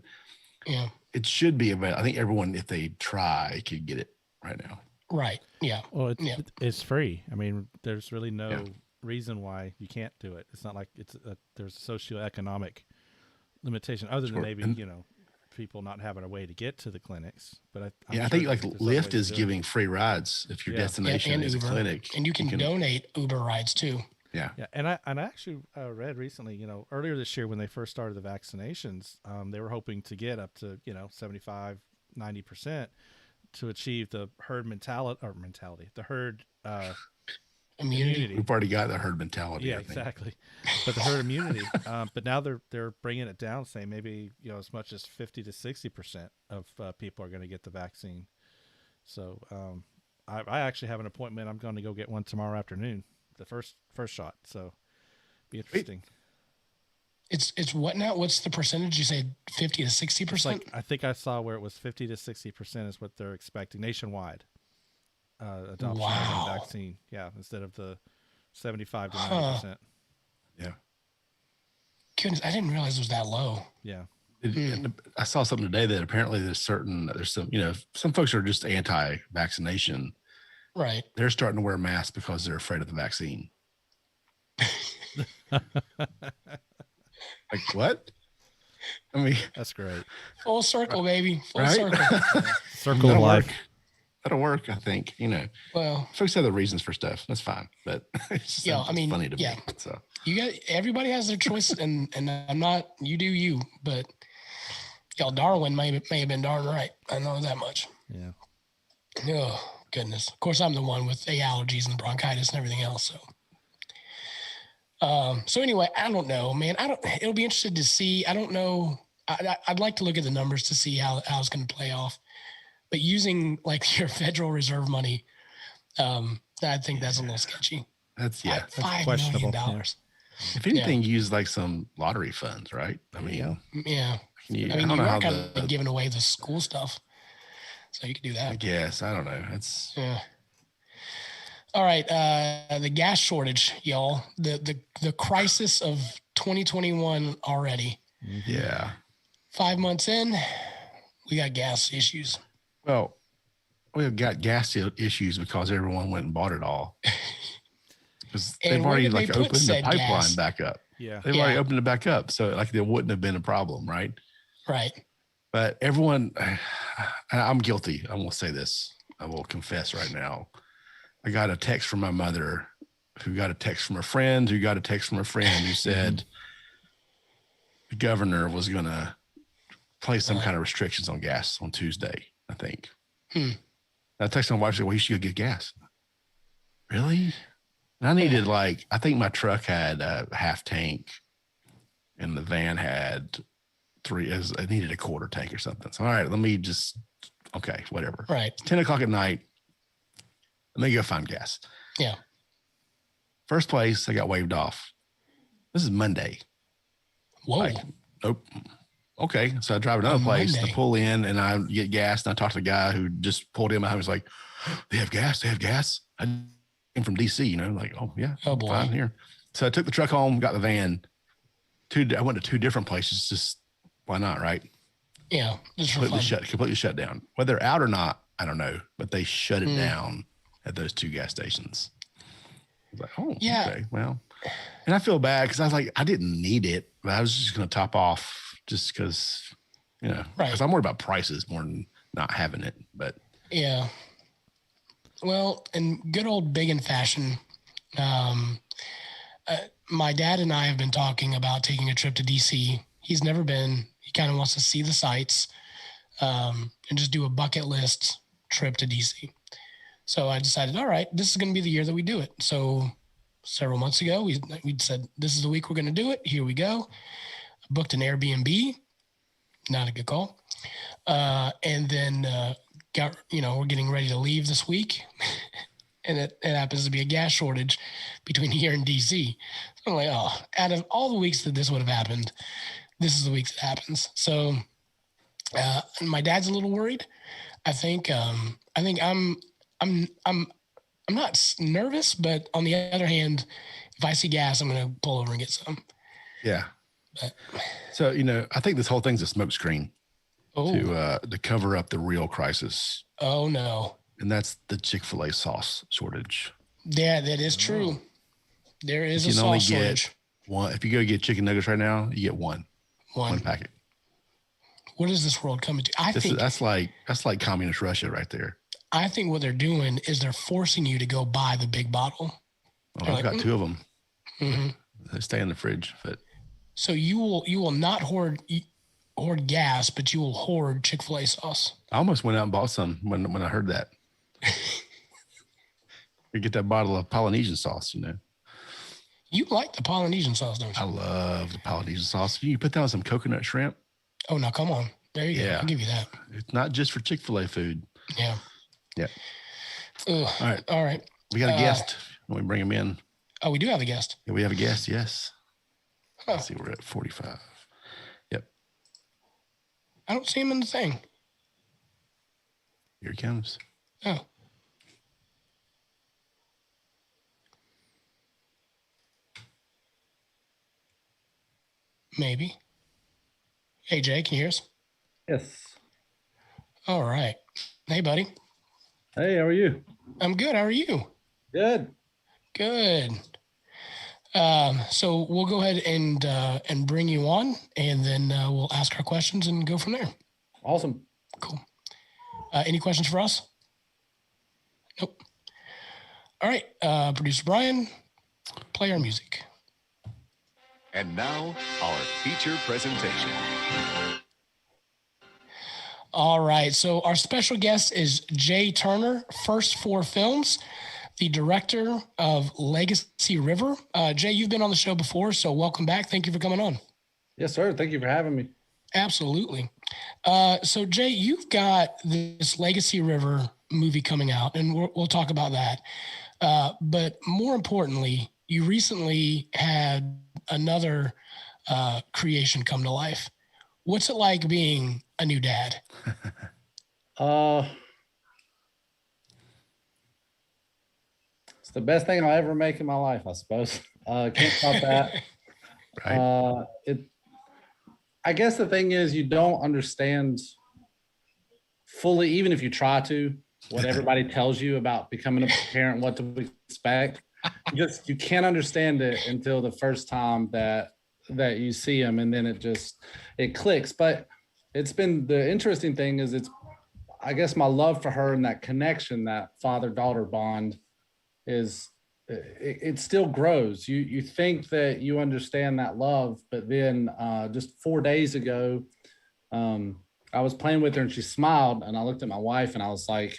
A: yeah,
B: it should be available. I think everyone, if they try, could get it right now.
A: Right. Yeah.
C: Well, it's free. I mean, there's really no reason why you can't do it. It's not like there's a socioeconomic limitation other than maybe, people not having a way to get to the clinics. But
B: I think like Lyft is giving free rides if your destination is
A: Uber.
B: a clinic.
A: And you can donate Uber rides too.
B: Yeah.
C: Yeah. And I actually read recently, earlier this year when they first started the vaccinations, they were hoping to get up to, 75, 90% to achieve the herd the herd immunity.
B: We've already got the herd mentality.
C: Yeah, exactly. But the herd immunity, but now they're bringing it down, saying maybe, as much as 50 to 60% of people are going to get the vaccine. So I actually have an appointment. I'm going to go get one tomorrow afternoon. The first shot, so be interesting.
A: It's what now? What's the percentage? You say 50 to 60%?
C: I think I saw where it was 50 to 60% is what they're expecting nationwide adoption of the vaccine. Yeah, instead of the 75 to 90%.
B: Yeah.
A: Goodness, I didn't realize it was that low.
C: Yeah.
B: I saw something today that apparently there's some some folks are just anti-vaccination.
A: Right.
B: They're starting to wear masks because they're afraid of the vaccine. Like what? I mean,
C: that's great.
A: Full circle, baby. Full circle.
C: Circle of life.
B: That'll work, I think. Well, folks have the reasons for stuff. That's fine, but it's just funny to me. So
A: everybody has their choice, and I'm not. You do you, but Darwin may have been darn right. I know that much.
C: Yeah.
A: Oh goodness. Of course, I'm the one with the allergies and bronchitis and everything else. So anyway, I don't know, man. It'll be interesting to see. I don't know. I'd like to look at the numbers to see how it's going to play off. But using like your Federal Reserve money, I think that's a little sketchy.
B: That's
A: $5 million. Yeah.
B: If anything, use like some lottery funds, right? I mean,
A: yeah. You are kind of giving away the school stuff, so you could do that.
B: I guess I don't know.
A: All right, the gas shortage, y'all. The crisis of 2021 already.
B: Yeah.
A: 5 months in, we got gas issues.
B: Well, we've got gas issues because everyone went and bought it all. Because they've already opened the pipeline back up.
C: Yeah.
B: They've already opened it back up. So there wouldn't have been a problem, right?
A: Right.
B: But everyone, I'm guilty. I will say this. I will confess right now. I got a text from my mother who got a text from a friend who got a text from a friend who said the governor was going to place some kind of restrictions on gas on Tuesday, I think. I texted my wife, said, well, you should go get gas. Really? And I needed I think my truck had a half tank and the van had I needed a quarter tank or something. So, all right, let me whatever.
A: Right.
B: 10 o'clock at night. Let me go find gas.
A: Yeah.
B: First place, I got waved off. This is Monday.
A: Whoa.
B: Nope. Okay. So I drive another place to pull in and I get gas. And I talk to the guy who just pulled in. I was like, they have gas. They have gas. I came from DC, oh yeah.
A: Oh boy.
B: Fine here. So I took the truck home, got the van. I went to two different places. Just why not? Right.
A: Yeah.
B: Completely shut down. Whether they're out or not, I don't know, but they shut it down at those two gas stations. I was like, oh,
A: yeah.
B: Okay, well, and I feel bad because I was like, I didn't need it, but I was just going to top off just because, because I'm worried about prices more than not having it. But
A: yeah. Well, in good old big in fashion, my dad and I have been talking about taking a trip to DC. He's never been. He kind of wants to see the sights and just do a bucket list trip to DC. So I decided, all right, this is going to be the year that we do it. So several months ago, we said, this is the week we're going to do it. Here we go. I booked an Airbnb. Not a good call. And then we're getting ready to leave this week. And it happens to be a gas shortage between here and DC. So I'm like, out of all the weeks that this would have happened, this is the week that happens. So my dad's a little worried. I think I'm not nervous, but on the other hand, if I see gas, I'm going to pull over and get some.
B: Yeah. So, I think this whole thing's a smokescreen to cover up the real crisis.
A: Oh no.
B: And that's the Chick-fil-A sauce shortage.
A: Yeah, that is true. There is
B: you
A: a
B: can only
A: sauce
B: get
A: shortage.
B: one. If you go get chicken nuggets right now, you get one packet.
A: What is this world coming to?
B: That's like communist Russia right there.
A: I think what they're doing is they're forcing you to go buy the big bottle.
B: Well, I've got two of them.
A: Mm-hmm.
B: They stay in the fridge. But
A: so you will not hoard gas, but you will hoard Chick-fil-A sauce.
B: I almost went out and bought some when I heard that. You get that bottle of Polynesian sauce, you know.
A: You like the Polynesian sauce, don't you?
B: I love the Polynesian sauce. You put that on some coconut shrimp.
A: Oh, now come on. There you go. I'll give you that.
B: It's not just for Chick-fil-A food.
A: Yeah.
B: Yeah.
A: Ugh. All right.
B: We got a guest. When we bring him in.
A: Oh, we do have a guest.
B: Yeah, we have a guest. Yes.
A: Huh.
B: Let's see. We're at 45. Yep.
A: I don't see him in the thing.
B: Here he comes.
A: Oh. Maybe. Hey, Jay, can you hear us?
D: Yes.
A: All right. Hey, buddy.
D: Hey, how are you?
A: I'm good. How are you?
D: Good.
A: Good. So we'll go ahead and bring you on, and then we'll ask our questions and go from there.
D: Awesome.
A: Cool. Any questions for us? Nope. All right. Producer Brian, play our music.
E: And now, our feature presentation.
A: All right. So our special guest is Jay Turner, First Four Films, the director of Legacy River. Jay, you've been on the show before, so welcome back. Thank you for coming on.
D: Yes, sir. Thank you for having me.
A: Absolutely. So, Jay, you've got this Legacy River movie coming out, and we'll talk about that. But more importantly, you recently had another creation come to life. What's it like being a new dad?
D: It's the best thing I'll ever make in my life, I suppose. Can't stop that.
B: Right.
D: I guess the thing is, you don't understand fully, even if you try to, what everybody tells you about becoming a parent, what to expect. You can't understand it until the first time that you see them, and then it clicks. But it's been, the interesting thing is, I guess my love for her and that connection, that father-daughter bond, is it still grows. You think that you understand that love, but then just 4 days ago, I was playing with her and she smiled, and I looked at my wife and I was like,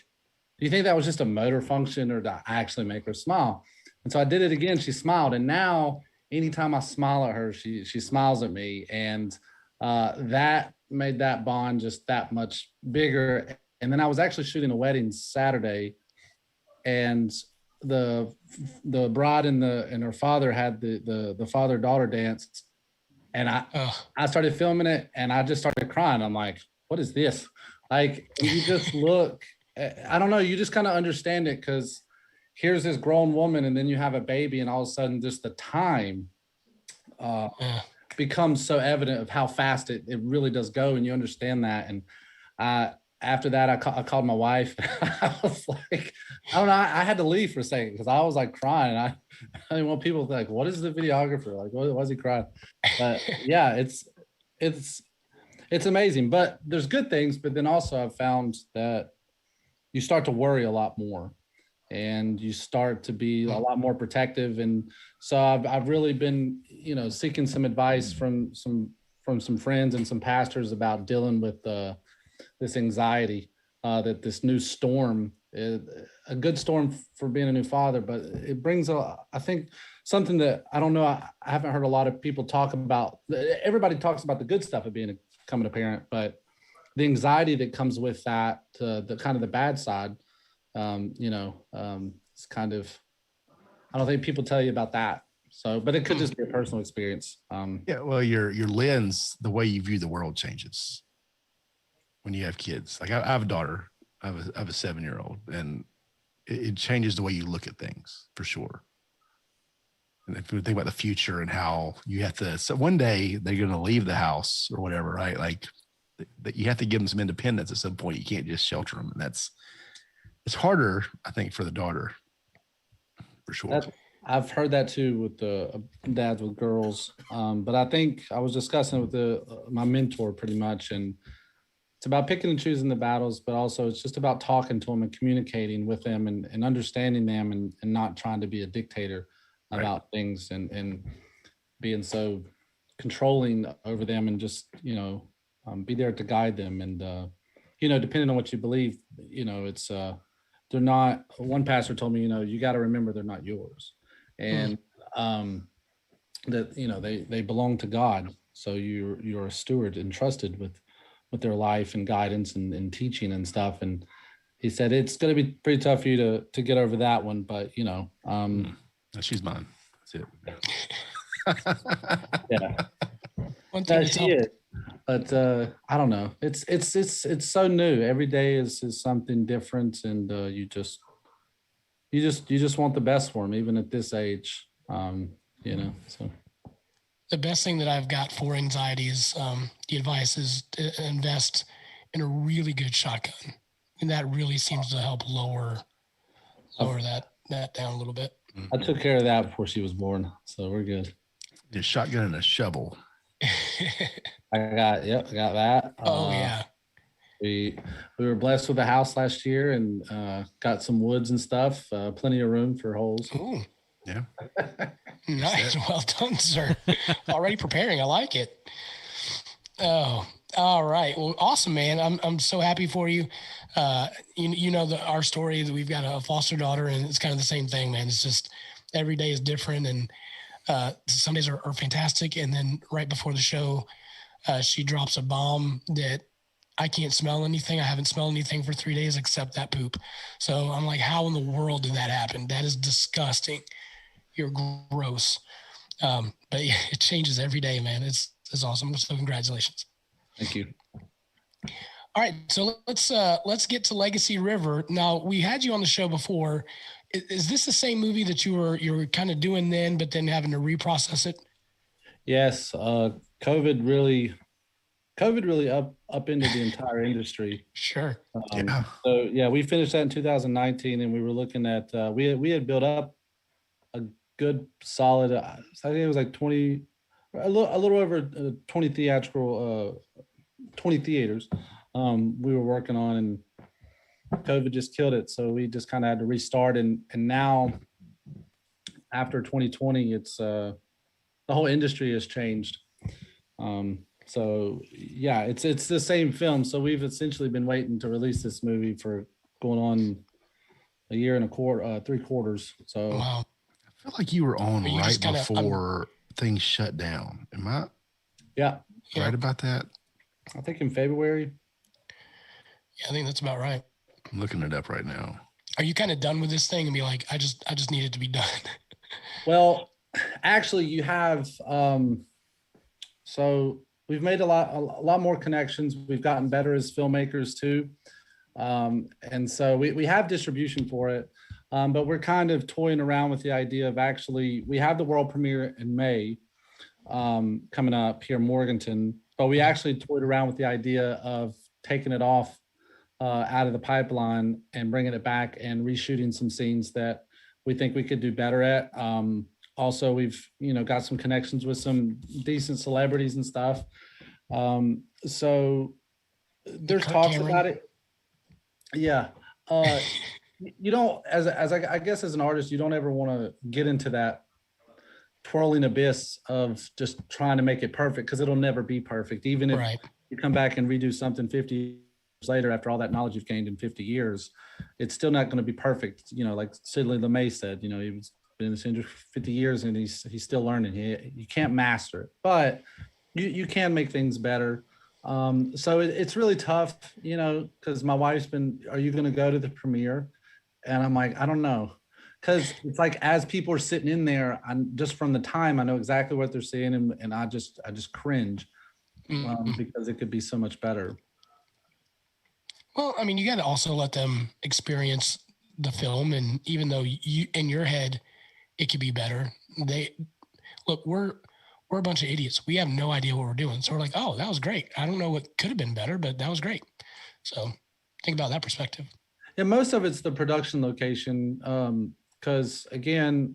D: do you think that was just a motor function, or did I actually make her smile? And so I did it again. She smiled. And now anytime I smile at her, she smiles at me. And that made that bond just that much bigger. And then I was actually shooting a wedding Saturday, and the bride and her father had the father-daughter dance. And I started filming it, and I just started crying. I'm like, what is this? Like, you just look, I don't know, you just kind of understand it, because here's this grown woman, and then you have a baby, and all of a sudden just the time becomes so evident of how fast it really does go, and you understand that. And after that, I called my wife. I was like, I don't know, I had to leave for a second, because I was like crying. I didn't want people to think, what is the videographer? Like, why is he crying? But yeah, it's amazing. But there's good things, but then also I've found that you start to worry a lot more, and you start to be a lot more protective. And so I've really been, seeking some advice from some friends and some pastors about dealing with this anxiety, that this new storm is a good storm for being a new father, but it brings I think something that I don't know, I haven't heard a lot of people talk about. Everybody talks about the good stuff of becoming a parent, but the anxiety that comes with that, the kind of the bad side, it's kind of, I don't think people tell you about that. So, but it could just be a personal experience.
B: Yeah. Well, your lens, the way you view the world changes when you have kids. Like I have a daughter, I have a 7-year-old, and it changes the way you look at things, for sure. And if you think about the future and how you have to, so one day they're going to leave the house or whatever, right? Like that, you have to give them some independence at some point. You can't just shelter them. And it's harder, I think, for the daughter, for sure.
D: I've heard that too with the dads with girls. But I think I was discussing it with my mentor pretty much, and it's about picking and choosing the battles, but also it's just about talking to them and communicating with them and understanding them and not trying to be a dictator about things and being so controlling over them and just, be there to guide them. And, depending on what you believe, it's, they're not, one pastor told me, you got to remember they're not yours. And, that, they belong to God. So you're a steward entrusted with their life and guidance and teaching and stuff. And he said, it's going to be pretty tough for you to get over that one, but
B: she's mine. That's it.
D: Yeah.
A: One thing
D: No, she is. But I don't know. It's so new. Every day is something different, and you just want the best for them, even at this age. So
A: the best thing that I've got for anxiety is the advice is to invest in a really good shotgun, and that really seems to help lower that down a little bit.
D: I took care of that before she was born, so we're good.
B: The shotgun and a shovel.
D: I got that.
A: Oh yeah.
D: We were blessed with a house last year and got some woods and stuff. Plenty of room for holes.
A: Ooh.
B: Yeah.
A: Nice. Well done, sir. Already preparing. I like it. Oh, all right. Well, awesome, man. I'm so happy for you. Our story that we've got a foster daughter, and it's kind of the same thing, man. It's just every day is different, and some days are fantastic. And then right before the show, she drops a bomb that I can't smell anything. I haven't smelled anything for 3 days except that poop. So I'm like, how in the world did that happen? That is disgusting. You're gross. But yeah, it changes every day, man. It's awesome. So congratulations.
D: Thank you.
A: All right. So let's get to Legacy River. Now, we had you on the show before. Is this the same movie that you were kind of doing then, but then having to reprocess it?
D: Yes. COVID really upended the entire industry.
A: Sure.
D: So yeah, we finished that in 2019, and we were looking at we had built up a good solid. I think it was like a little over 20 theatrical 20 theaters. We were working on, and COVID just killed it. So we just kind of had to restart, and now after 2020, it's the whole industry has changed. So yeah, it's the same film. So we've essentially been waiting to release this movie for going on a year and a quarter, 3 quarters. So
A: wow.
B: I feel like you were on right before things shut down. Am I?
D: Yeah.
B: Right about that?
D: I think in February.
A: Yeah, I think that's about right.
B: I'm looking it up right now.
A: Are you kind of done with this thing and be like, I just need it to be done?
D: Well, actually, you have. So we've made a lot more connections. We've gotten better as filmmakers too, and so we have distribution for it. But we're kind of toying around with the idea of actually, we have the world premiere in May coming up here in Morganton, but we actually toyed around with the idea of taking it off out of the pipeline and bringing it back and reshooting some scenes that we think we could do better at. Also, we've got some connections with some decent celebrities and stuff. So there's talks about it. Yeah. You don't, I guess as an artist, you don't ever want to get into that twirling abyss of just trying to make it perfect, because it'll never be perfect. Even if you come back and redo something 50 years later, after all that knowledge you've gained in 50 years, it's still not going to be perfect. Like Sidley LeMay said, he was been in this industry for 50 years and he's still learning. You can't master it, but you can make things better. So it's really tough, because my wife's been, are you going to go to the premiere? And I'm like, I don't know. Because it's like, as people are sitting in there, I'm just from the time, I know exactly what they're seeing, and I just cringe because it could be so much better.
A: Well, I mean, you got to also let them experience the film, and even though you in your head it could be better, we're a bunch of idiots. We have no idea what we're doing, so we're like, oh, that was great. I don't know what could have been better, but that was great. So think about that perspective.
D: Yeah, most of it's the production location, because again,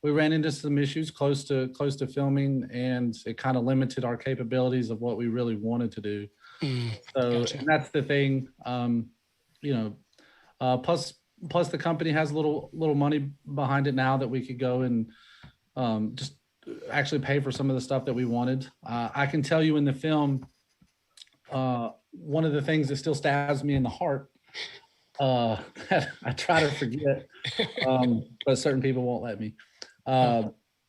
D: we ran into some issues close to filming, and it kind of limited our capabilities of what we really wanted to do. So
A: Gotcha.
D: and that's the thing, plus the company has a little money behind it now that we could go and just actually pay for some of the stuff that we wanted. I can tell you in the film, one of the things that still stabs me in the heart, I try to forget, but certain people won't let me.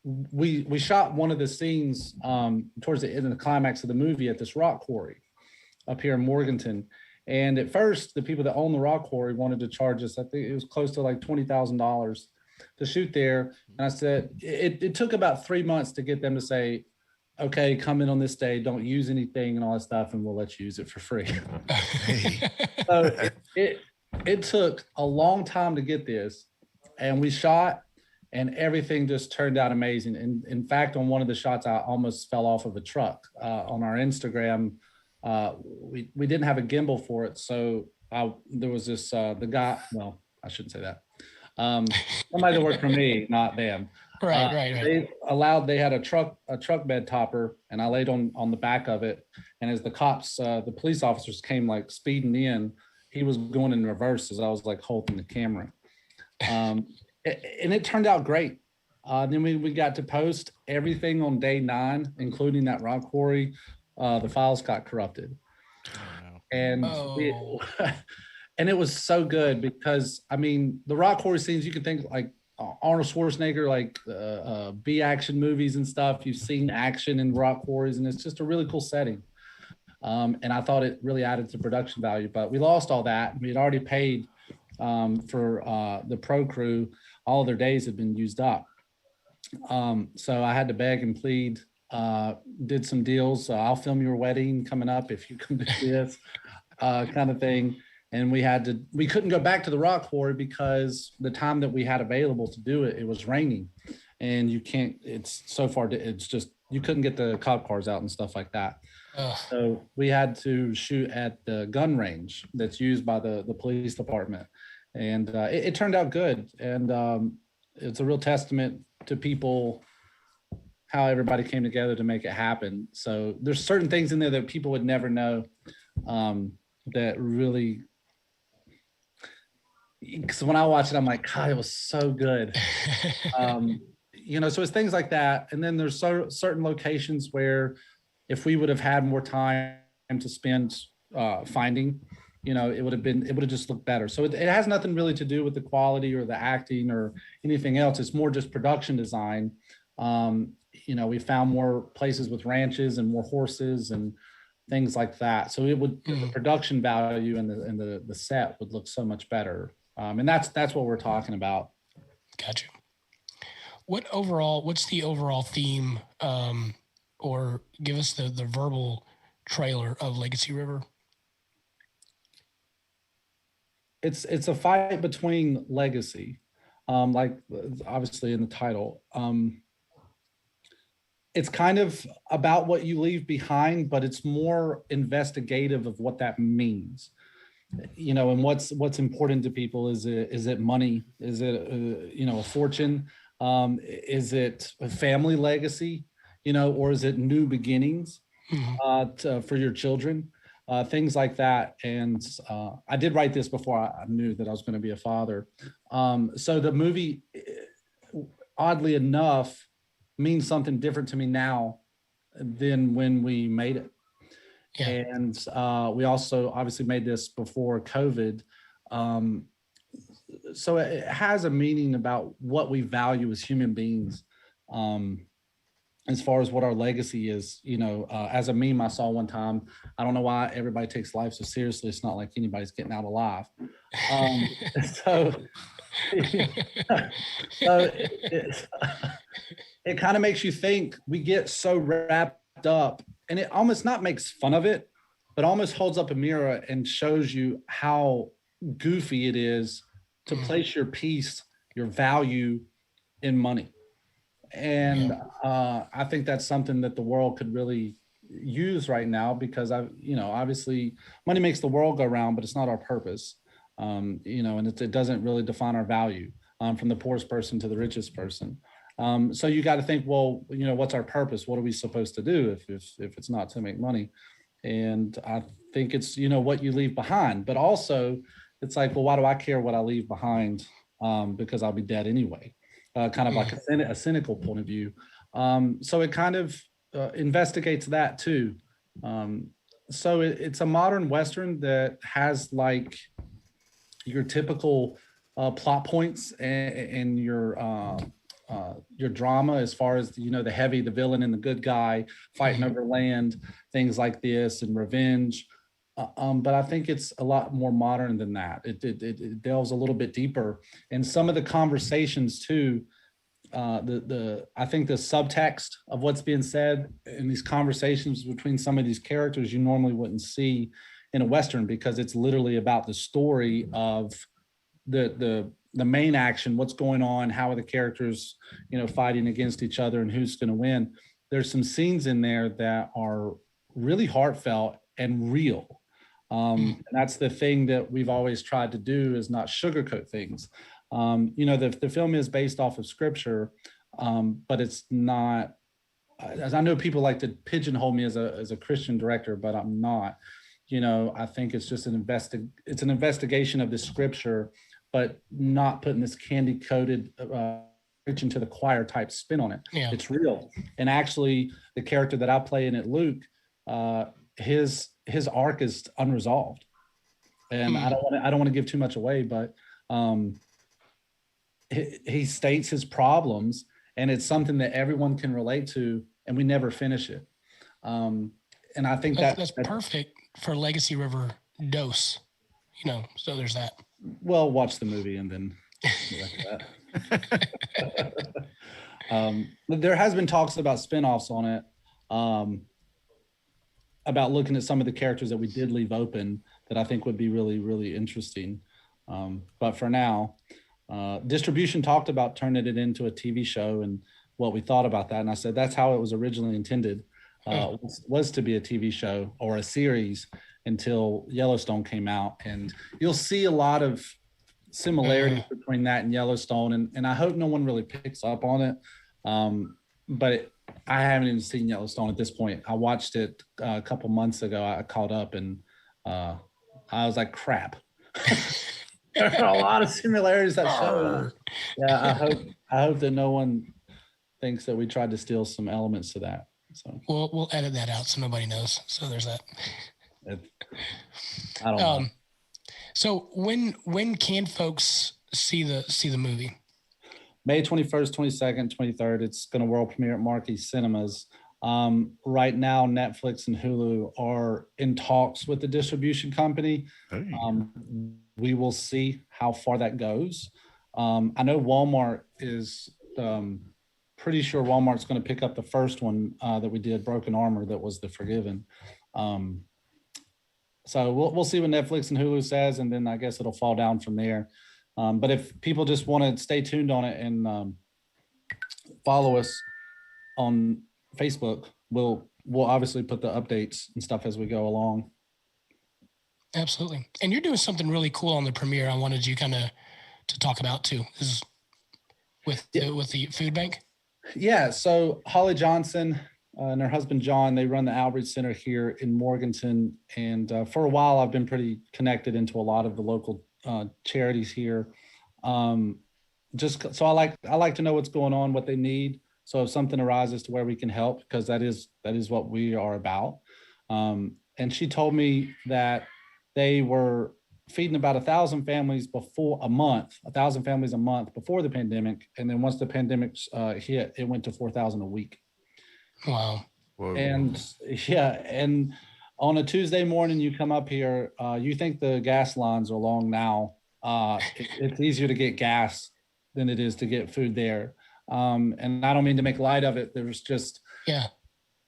D: We shot one of the scenes towards the end of the climax of the movie at this rock quarry up here in Morganton. And at first, the people that own the rock quarry wanted to charge us, I think it was close to like $20,000 to shoot there. And I said, it took about 3 months to get them to say, okay, come in on this day, don't use anything and all that stuff, and we'll let you use it for free. So it took a long time to get this, and we shot, and everything just turned out amazing. And in fact, on one of the shots, I almost fell off of a truck. On our Instagram, we didn't have a gimbal for it, so there was this the guy. Well, I shouldn't say that. Somebody that worked for me, not them.
A: Right.
D: They had a truck bed topper, and I laid on the back of it. And as the cops, the police officers came like speeding in, he was going in reverse as I was like holding the camera. And it turned out great. Then we got to post everything on day 9, including that rock quarry. The files got corrupted. And and it was so good because, I mean, the rock quarry scenes, you can think like Arnold Schwarzenegger, like B action movies and stuff. You've seen action in rock quarries, and it's just a really cool setting. And I thought it really added to production value, but we lost all that. We had already paid for the pro crew. All of their days had been used up. So I had to beg and plead, did some deals. I'll film your wedding coming up if you come to this kind of thing. And we couldn't go back to the rock quarry because the time that we had available to do it, it was raining, and you can't, it's so far, it's just, you couldn't get the cop cars out and stuff like that. So we had to shoot at the gun range that's used by the police department. And it turned out good. And it's a real testament to people, how everybody came together to make it happen. So there's certain things in there that people would never know, that really, because when I watch it, I'm like, God, it was so good. So it's things like that. And then there's certain locations where if we would have had more time to spend finding, it would have just looked better. So it has nothing really to do with the quality or the acting or anything else. It's more just production design. We found more places with ranches and more horses and things like that. So the production value and the set would look so much better. And that's what we're talking about.
A: Gotcha. What's the overall theme, or give us the verbal trailer of Legacy River?
D: It's a fight between legacy, like obviously in the title. It's kind of about what you leave behind, but it's more investigative of what that means. And what's important to people. Is it money? Is it a fortune? Is it a family legacy? Or is it new beginnings for your children? Things like that. And I did write this before I knew that I was going to be a father. So the movie, oddly enough, means something different to me now than when we made it. Yeah. And we also obviously made this before COVID. So it has a meaning about what we value as human beings, as far as what our legacy is. As a meme I saw one time, I don't know why everybody takes life so seriously. It's not like anybody's getting out alive. It kind of makes you think. We get so wrapped up, and it almost not makes fun of it, but almost holds up a mirror and shows you how goofy it is to place your peace, your value in money. And I think that's something that the world could really use right now, because obviously money makes the world go round, but it's not our purpose. And it doesn't really define our value, from the poorest person to the richest person. So you got to think, well, what's our purpose? What are we supposed to do if it's not to make money? And I think it's, what you leave behind, but also it's like, well, why do I care what I leave behind? Because I'll be dead anyway. Kind of like a cynical point of view. So it kind of investigates that too. So it's a modern Western that has like your typical plot points and your drama as far as the villain and the good guy fighting over land, things like this, and revenge. But I think it's a lot more modern than that. It delves a little bit deeper, and some of the conversations too. I think the subtext of what's being said in these conversations between some of these characters you normally wouldn't see in a Western, because it's literally about the story of the main action, what's going on, how are the characters, fighting against each other, and who's going to win. There's some scenes in there that are really heartfelt and real. And that's the thing that we've always tried to do, is not sugarcoat things. The film is based off of scripture, but it's not. As I know people like to pigeonhole me as a Christian director, but I'm not. I think it's just it's an investigation of the scripture, but not putting this candy coated preaching to the choir type spin on it.
A: Yeah.
D: It's real. And actually, the character that I play in it, Luke, his arc is unresolved, and I don't want to give too much away, but he states his problems, and it's something that everyone can relate to, and we never finish it. And I think
A: that's perfect for Legacy River dose, so there's that.
D: Well, watch the movie and then there has been talks about spinoffs on it, about looking at some of the characters that we did leave open that I think would be really, really interesting. But for now, distribution talked about turning it into a TV show and what we thought about that. And I said, that's how it was originally intended, was to be a TV show or a series until Yellowstone came out. And you'll see a lot of similarities between that and Yellowstone. And I hope no one really picks up on it. But I haven't even seen Yellowstone at this point. I watched it a couple months ago. I caught up and I was like, crap. There are a lot of similarities that show. Yeah, I hope that no one thinks that we tried to steal some elements to that. So
A: we'll edit that out so nobody knows. So there's that.
D: I don't know.
A: So when can folks see the movie?
D: May 21st, 22nd, 23rd. It's going to world premiere at Marquee Cinemas. Right now, Netflix and Hulu are in talks with the distribution company.
B: Hey.
D: We will see how far that goes. I know Walmart is pretty sure Walmart's going to pick up the first one that we did, Broken Armor, that was The Forgiven. So we'll see what Netflix and Hulu says, and then I guess it'll fall down from there. But if people just want to stay tuned on it and follow us on Facebook, we'll obviously put the updates and stuff as we go along.
A: Absolutely. And you're doing something really cool on the premiere. I wanted you kind of to talk about too. This is with the food bank.
D: Yeah. So Holly Johnson and her husband John, they run the Outreach Center here in Morganton, and for a while I've been pretty connected into a lot of the local charities here. Just so I like to know what's going on, what they need. So if something arises to where we can help, because that is what we are about. And she told me that they were feeding about 1,000 families a month before the pandemic. And then once the pandemic hit, it went to 4,000 a week.
A: Wow.
B: Whoa.
D: And and on a Tuesday morning, you come up here, you think the gas lines are long now. It's easier to get gas than it is to get food there. And I don't mean to make light of it.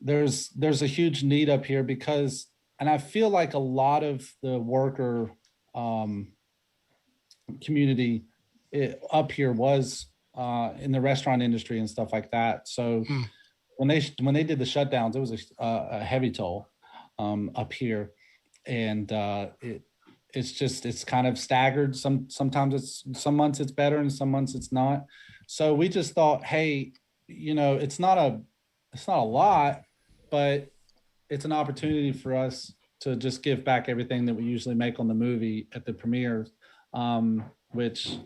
D: There's a huge need up here because, and I feel like a lot of the worker community up here was in the restaurant industry and stuff like that. So when they did the shutdowns, it was a heavy toll up here, and it's kind of staggered. Sometimes some months it's better and some months it's not. So we just thought, hey, it's not a lot, but it's an opportunity for us to just give back everything that we usually make on the movie at the premiere, which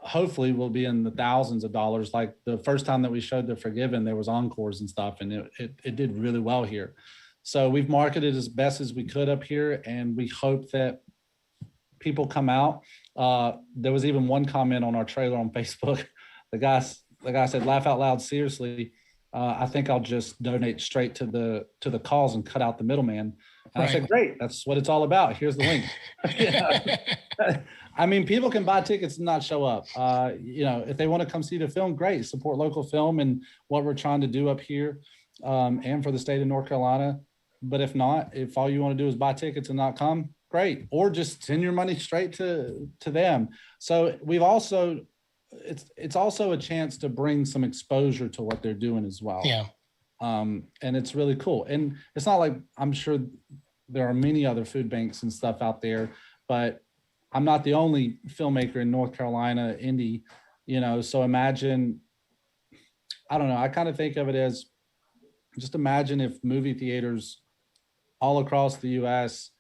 D: hopefully will be in the thousands of dollars. Like the first time that we showed The Forgiven, there was encores and stuff, and it did really well here. So we've marketed as best as we could up here, and we hope that people come out. There was even one comment on our trailer on Facebook. The guy said, "Laugh out loud, seriously. I think I'll just donate straight to the cause and cut out the middleman." And I said, "Great, that's what it's all about. Here's the link." I mean, people can buy tickets and not show up. If they want to come see the film, great. Support local film and what we're trying to do up here, and for the state of North Carolina. But if not, if all you want to do is buy tickets and not come, great. Or just send your money straight to them. So we've also, it's also a chance to bring some exposure to what they're doing as well.
A: Yeah.
D: And it's really cool. And it's not like, I'm sure there are many other food banks and stuff out there, but I'm not the only filmmaker in North Carolina, indie, so imagine, I don't know, I kind of think of it as, just imagine if movie theaters all across the US,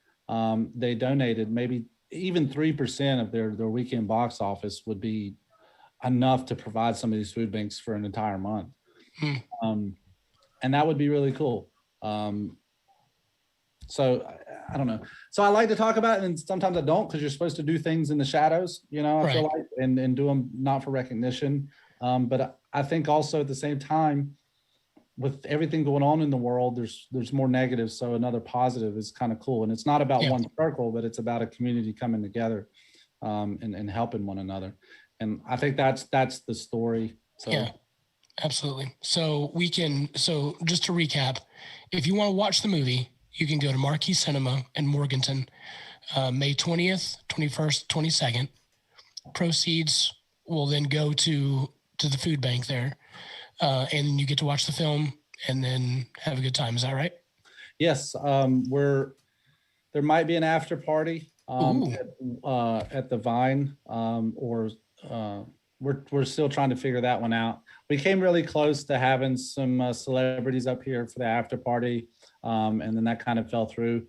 D: they donated maybe even 3% of their weekend box office would be enough to provide some of these food banks for an entire month. And that would be really cool. So I don't know. So I like to talk about it, and sometimes I don't, because you're supposed to do things in the shadows, I feel like, and do them not for recognition. But I think also at the same time, with everything going on in the world, there's more negatives. So another positive is kind of cool. And it's not about one circle, but it's about a community coming together, and helping one another. And I think that's the story. So.
A: Yeah, absolutely. So just to recap, if you want to watch the movie, you can go to Marquee Cinema in Morganton, May 20th, 21st, 22nd. Proceeds will then go to the food bank there. And you get to watch the film and then have a good time. Is that right?
D: Yes. There might be an after party at the Vine, or we're still trying to figure that one out. We came really close to having some celebrities up here for the after party, and then that kind of fell through,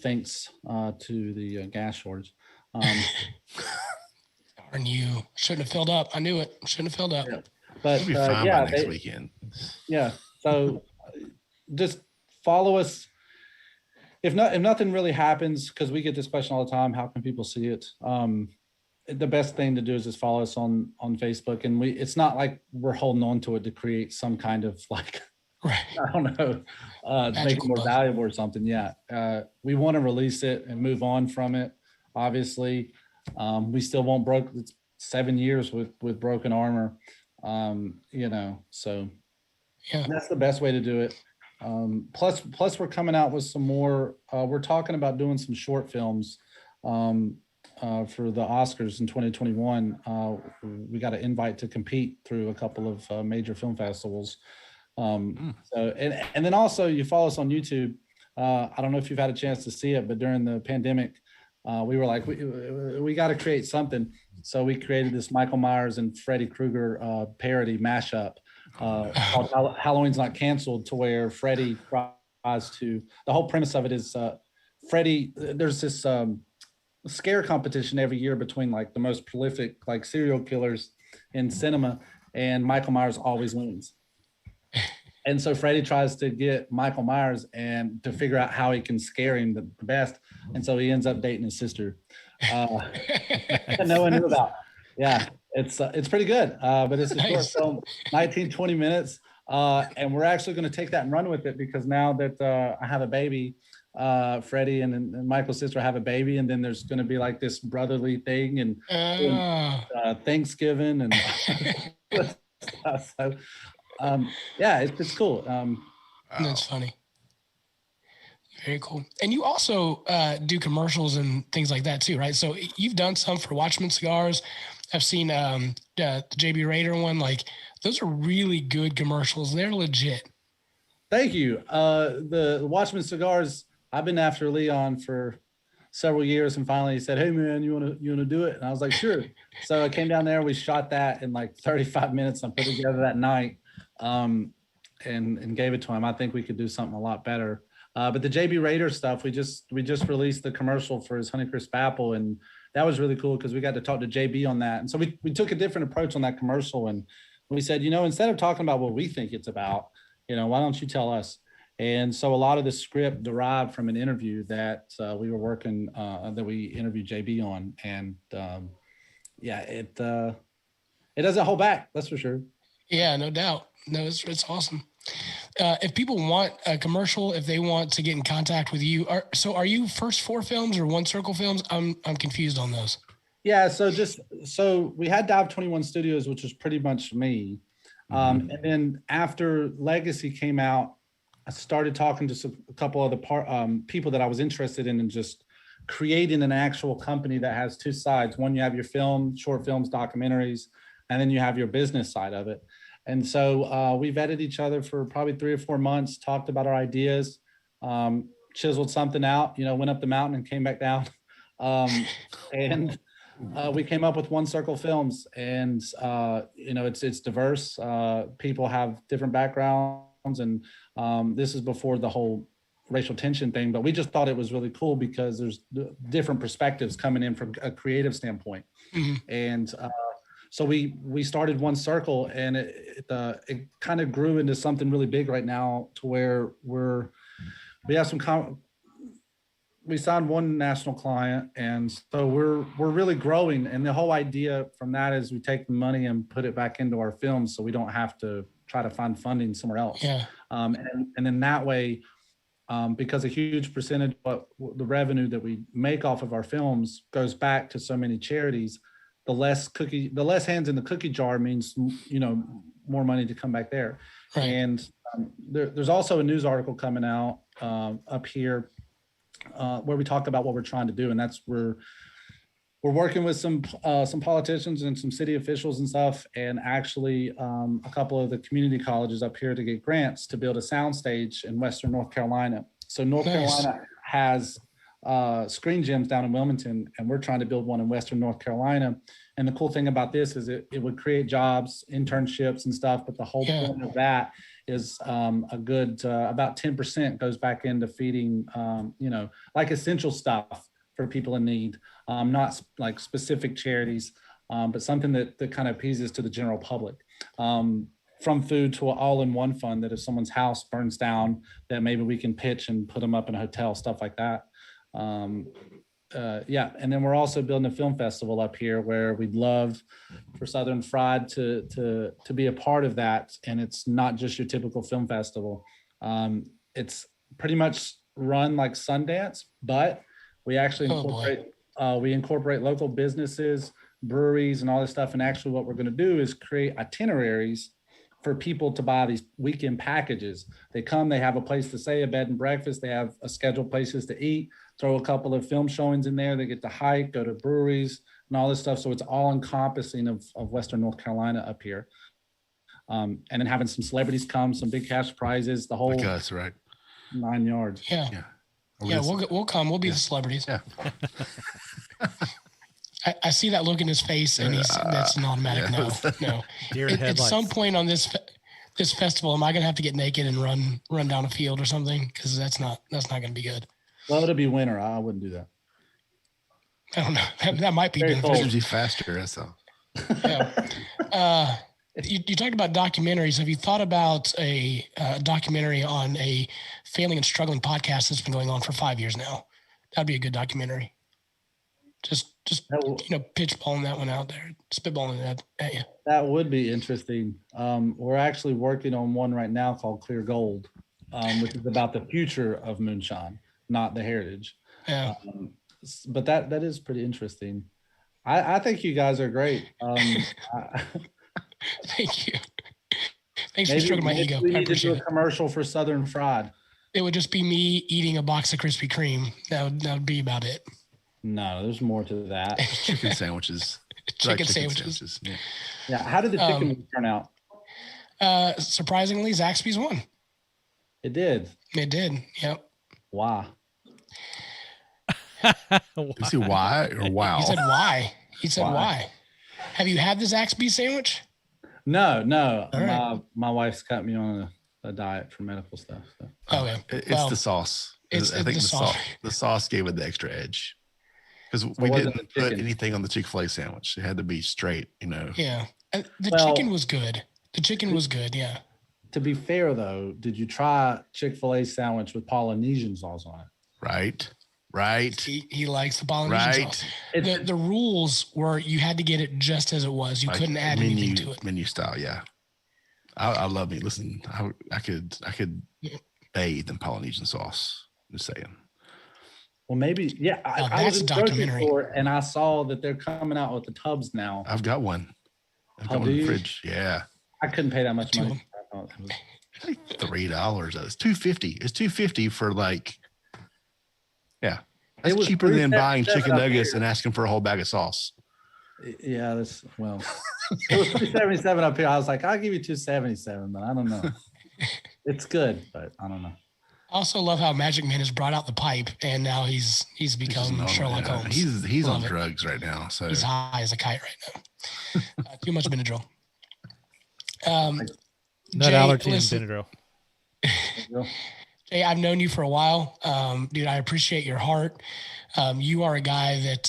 D: thanks to the gas shortage.
A: Darn you. Shouldn't have filled up. I knew it. Shouldn't have filled up.
D: Yeah. But
B: we'll be fine by next weekend.
D: Yeah. So just follow us. If nothing really happens, because we get this question all the time, how can people see it? The best thing to do is just follow us on Facebook. And it's not like we're holding on to it to create some kind of like, I don't know, make it more valuable or something. Yeah. We want to release it and move on from it. Obviously, we still won't broke. It's 7 years with Broken Armor. So that's the best way to do it. Plus we're coming out with some more, we're talking about doing some short films, for the Oscars in 2021. We got an invite to compete through a couple of major film festivals. So, and then also you follow us on YouTube. I don't know if you've had a chance to see it, but during the pandemic, we were like, we got to create something. So we created this Michael Myers and Freddy Krueger parody mashup called Halloween's Not Canceled, to where Freddy tries to, the whole premise of it is Freddy, there's this scare competition every year between like the most prolific like serial killers in cinema, and Michael Myers always wins. And so Freddy tries to get Michael Myers and to figure out how he can scare him the best. And so he ends up dating his sister. No one knew about. Yeah, it's pretty good. But it's a short film, 19, 20 minutes. And we're actually going to take that and run with it, because now that I have a baby, Freddie and Michael's sister have a baby, and then there's going to be like this brotherly thing, and Thanksgiving and stuff. So, yeah, it's cool.
A: That's funny. Very cool. And you also do commercials and things like that too, right? So you've done some for Watchman Cigars. I've seen the JB Raider one. Like, those are really good commercials. They're legit.
D: Thank you. The Watchman Cigars, I've been after Leon several years, and finally he said, "Hey man, you want to do it?" And I was like, "Sure." So I came down there. We shot that in like 35 minutes. I put it together that night, and gave it to him. I think we could do something a lot better. But the JB Raider stuff, we just released the commercial for his Honeycrisp apple, and that was really cool because we got to talk to JB on that. And so we took a different approach on that commercial, and we said, instead of talking about what we think it's about, why don't you tell us? And so a lot of the script derived from an interview that we were working, that we interviewed JB on, and it doesn't hold back. That's for sure.
A: Yeah, no doubt. No, it's awesome. If people want a commercial, if they want to get in contact with you, are you First Four Films or One Circle Films? I'm confused on those.
D: Yeah, so we had Dive 21 Studios, which was pretty much me. And then after Legacy came out, I started talking to a couple other people that I was interested in, and just creating an actual company that has two sides. One, you have your short films, documentaries, and then you have your business side of it. And so we vetted each other for probably 3 or 4 months, talked about our ideas, chiseled something out, went up the mountain and came back down. And we came up with One Circle Films, and it's diverse. People have different backgrounds, and this is before the whole racial tension thing, but we just thought it was really cool because there's different perspectives coming in from a creative standpoint. And so we started One Circle, and it kind of grew into something really big right now, to where we have we signed one national client, and so we're really growing. And the whole idea from that is we take the money and put it back into our films, so we don't have to try to find funding somewhere else.
A: Yeah.
D: And then that way, because a huge percentage of the revenue that we make off of our films goes back to so many charities, the less hands in the cookie jar means, more money to come back there. Right. And there's also a news article coming out up here where we talk about what we're trying to do, and that's we're working with some politicians and some city officials and stuff, and actually a couple of the community colleges up here to get grants to build a soundstage in Western North Carolina. So North Carolina has screen gyms down in Wilmington, and we're trying to build one in Western North Carolina. And the cool thing about this is it would create jobs, internships and stuff, but the whole point of that is a good about 10% goes back into feeding like essential stuff for people in need, not like specific charities, but something that kind of appeases to the general public, from food to an all-in-one fund, that if someone's house burns down, that maybe we can pitch and put them up in a hotel, stuff like that. And then we're also building a film festival up here, where we'd love for Southern Fried to be a part of that. And it's not just your typical film festival. It's pretty much run like Sundance, but we actually incorporate local businesses, breweries, and all this stuff. And actually what we're going to do is create itineraries for people to buy these weekend packages. They come, they have a place to stay, a bed and breakfast, they have a scheduled places to eat, throw a couple of film showings in there, they get to hike, go to breweries and all this stuff. So it's all encompassing of Western North Carolina up here. And then having some celebrities come, some big cash prizes, the whole
B: that's right.
D: 9 yards.
A: Yeah. We'll come. We'll be the celebrities.
B: Yeah.
A: I see that look in his face, and that's an automatic no. At some point on this festival, am I going to have to get naked and run down a field or something? Because that's not going to be good.
D: Well, it'll be winter. I wouldn't do that.
A: I don't know. That might be
B: beneficial. Faster. That's all.
A: Yeah. You talked about documentaries. Have you thought about a documentary on a failing and struggling podcast that's been going on for 5 years now? That'd be a good documentary. Just pitchballing that one out there, spitballing that at you.
D: That would be interesting. We're actually working on one right now called Clear Gold, which is about the future of moonshine, not the heritage.
A: Yeah.
D: But that is pretty interesting. I think you guys are great.
A: Thank you. Thanks for stroking my ego.
D: We need to do a commercial for Southern Fried.
A: It would just be me eating a box of Krispy Kreme. That would be about it.
D: No, there's more to that.
B: Chicken sandwiches.
A: Chicken sandwiches.
D: Yeah. How did the chicken turn out?
A: Surprisingly, Zaxby's won.
D: It did.
A: It did. Yep.
D: Wow.
B: You see why or wow?
A: He said why. He said
D: Why?
A: why. Have you had the Zaxby's sandwich?
D: No.
A: All right.
D: My wife's got me on a diet for medical stuff. So.
A: Okay.
B: It's the sauce. I think
A: the
B: the
A: sauce.
B: the sauce gave it the extra edge because we
D: wasn't
B: didn't
D: the
B: put
D: chicken.
B: anything on the Chick-fil-A sandwich. It had to be straight,
A: Yeah. And the
D: Well-
A: chicken was good. The chicken was good. Yeah.
D: To be fair, though, did you try Chick-fil-A sandwich with Polynesian sauce on it?
B: Right.
A: He likes the Polynesian
B: Right.
A: sauce.
D: It's
A: The rules were you had to get it just as it was. You
B: Like
A: couldn't add anything to it.
B: Menu style, yeah. I love it. Listen, I could bathe in Polynesian sauce. Just saying.
D: well, maybe yeah.
A: Now,
D: I
A: that's
D: was
A: a
D: in the grocery
A: documentary.
D: store and I saw that they're coming out with the tubs now.
B: I've got one. I've got
D: Oh,
B: one in
D: do
B: the
D: you?
B: fridge. Yeah.
D: I couldn't pay that much
A: Two of
D: money.
A: them.
B: $3. It's $2.50. It's $2.50 for like, yeah. That's
D: It was
B: cheaper than buying
D: $3.77
B: chicken
D: up
B: nuggets
D: here.
B: and asking for a whole bag of sauce.
D: Yeah, that's well. It was 377 up here. I was like, I'll give you 277, but I don't know. It's good, but I don't know.
A: I also love how Magic Man has brought out the pipe and now he's become Sherlock Holmes.
B: He's on
A: Love it.
B: drugs right now. So
A: He's high as a kite right now. Too much Benadryl.
C: Nut
A: Jay,
C: allergy
A: listen,
C: and Benadryl.
A: Jay, I've known you for a while. Dude, I appreciate your heart. You are a guy that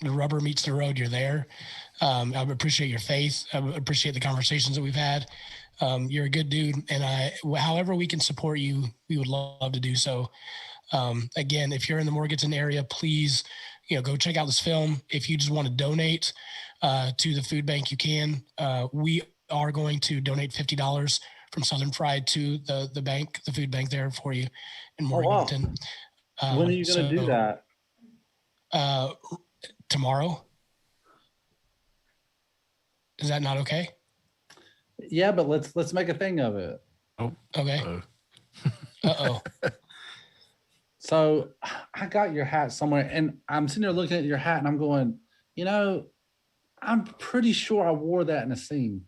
A: the rubber meets the road. You're there. I appreciate your faith. I appreciate the conversations that we've had. You're a good dude. And however we can support you, we would love to do so. Again, if you're in the Morganton area, please, go check out this film. If you just want to donate to the food bank, you can. We are going to donate $50 from Southern Fried to the bank, the food bank there for you in
D: Oh, wow.
A: Morganton.
D: When are you going to do that?
A: Tomorrow. Is that not okay?
D: Yeah, but let's make a thing of it.
A: Okay. Uh-oh.
D: So I got your hat somewhere, and I'm sitting there looking at your hat, and I'm going, I'm pretty sure I wore that in a scene.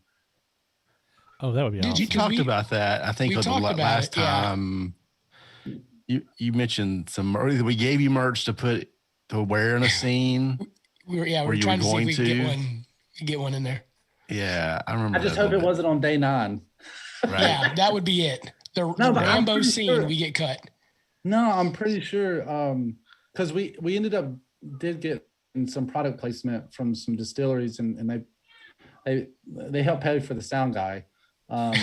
C: Oh, that would be
A: Did
C: awesome.
B: you talked about that. I think
A: we
B: on the
A: talked about
B: last
A: it, yeah.
B: time you mentioned some early. We gave you merch to wear in a scene.
A: We were
B: you
A: trying to see if
B: going
A: we could get one in there.
B: Yeah, I remember.
D: I just hope it wasn't on day 9.
B: Right.
A: Yeah, that would be it. The
D: but I'm
A: Rambo
D: pretty
A: scene,
D: sure-
A: we get cut.
D: No, I'm pretty sure because we ended up did get some product placement from some distilleries, and they helped pay for the sound guy. So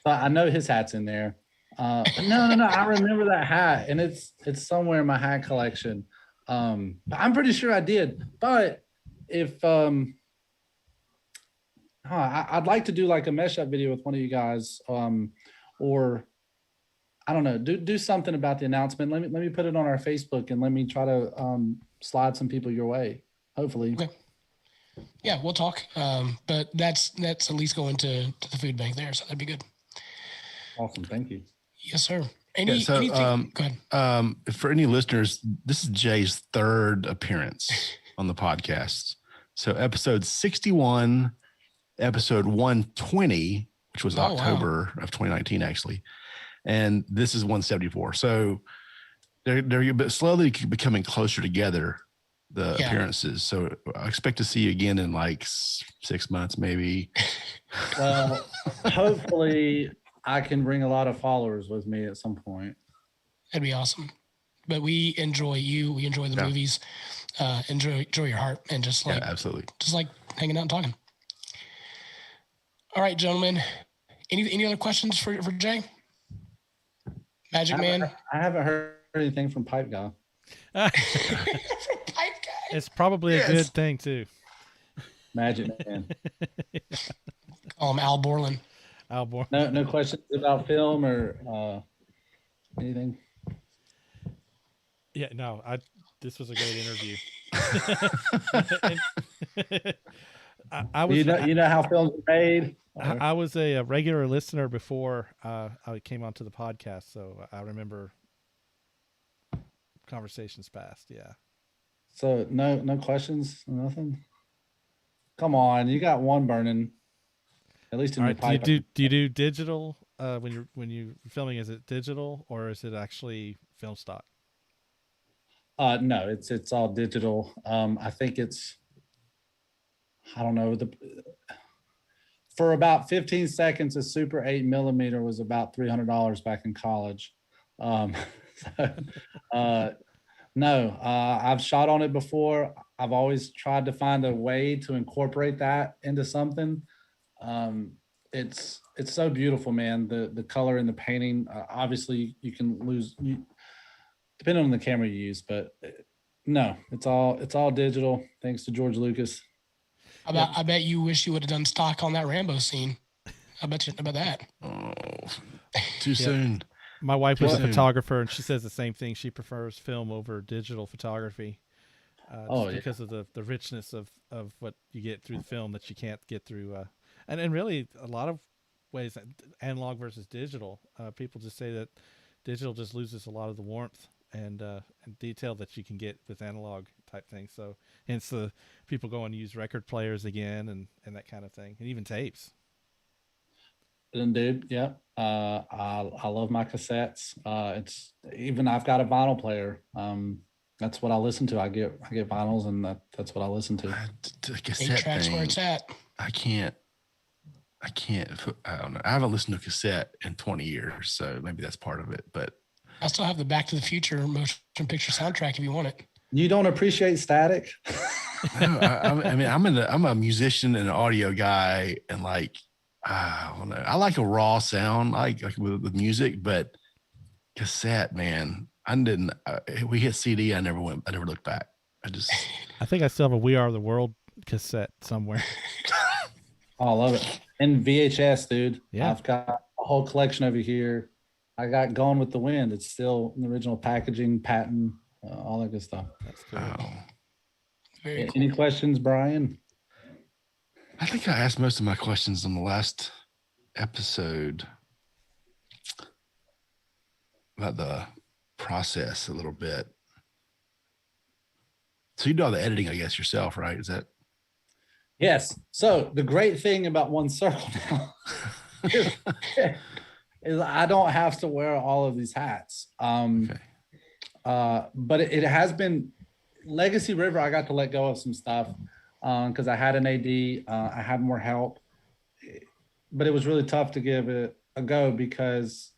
D: I know his hat's in there. But no, I remember that hat, and it's somewhere in my hat collection. But I'm pretty sure I did. But if I'd like to do like a mesh up video with one of you guys, or I don't know, do something about the announcement. Let me put it on our Facebook, and let me try to slide some people your way. Hopefully.
A: Okay. Yeah, we'll talk. But that's at least going to the food bank there, so that'd be good.
D: Awesome, thank you.
A: Yes, sir.
B: So,
A: anything? Go ahead.
B: For any listeners, this is Jay's 3rd appearance on the podcast. So episode 61, episode 120, which was October of 2019, actually. And this is 174. So they're slowly becoming closer together, the appearances. So I expect to see you again in like 6 months, maybe.
D: Well, hopefully I can bring a lot of followers with me at some point.
A: That'd be awesome. But we enjoy you. We enjoy the movies. Enjoy your heart, and just like
B: absolutely,
A: just like hanging out and talking. All right, gentlemen. Any other questions for Jay? Magic Man.
D: I haven't heard anything from Pipe Guy.
A: Pipe Guy.
C: It's probably a good thing too.
D: Magic Man.
A: Call him Al Borland.
C: Al Borland.
D: No questions about film or anything.
C: Yeah, no. This was a great interview. I was.
D: You know how films are made.
C: I was a regular listener before I came onto the podcast, so I remember conversations past. Yeah.
D: So no questions, nothing. Come on, you got one burning. At least in your pipe.
C: Do you do digital when you're filming? Is it digital or is it actually film stock?
D: No, it's all digital. I think I don't know, for about 15 seconds, a Super 8mm was about $300 back in college. Um, so, no, I've shot on it before. I've always tried to find a way to incorporate that into something. It's so beautiful, man. The color in the painting. Obviously, you can lose depending on the camera you use, but no, it's all digital. Thanks to George Lucas.
A: I bet you wish you would have done stock on that Rambo scene. I bet you about that.
B: Oh, too soon.
C: My wife was a photographer, and she says the same thing. She prefers film over digital photography, because of the richness of what you get through the film that you can't get through. And really, a lot of ways, analog versus digital. People just say that digital just loses a lot of the warmth and detail that you can get with analog type things. So hence the people go and use record players again and that kind of thing, and even tapes.
D: And dude, yeah. I love my cassettes. It's even I've got a vinyl player. That's what I listen to. I get vinyls, and that's what I listen to.
B: The cassette
A: tracks
B: thing,
A: where it's at.
B: I can't. I don't know. I haven't listened to a cassette in 20 years, so maybe that's part of it. But
A: I still have the Back to the Future motion picture soundtrack if you want it.
D: You don't appreciate static?
B: No, I mean, I'm a musician and an audio guy, and like, I don't know. I like a raw sound, like with music, but cassette, man, I didn't. We hit CD. I never looked back.
C: I think I still have a We Are the World cassette somewhere.
D: Oh, I love it. And VHS, dude.
C: Yeah.
D: I've got a whole collection over here. I got Gone with the Wind. It's still in the original packaging, patent, all that good stuff.
C: That's cool.
A: Very cool.
D: Any questions, Brian?
B: I think I asked most of my questions on the last episode about the process a little bit. So you do all the editing, I guess, yourself, right? Is that?
D: Yes. So the great thing about One Circle now is I don't have to wear all of these hats.
B: Okay.
D: But it has been Legacy River. I got to let go of some stuff because I had an AD. I had more help, but it was really tough to give it a go because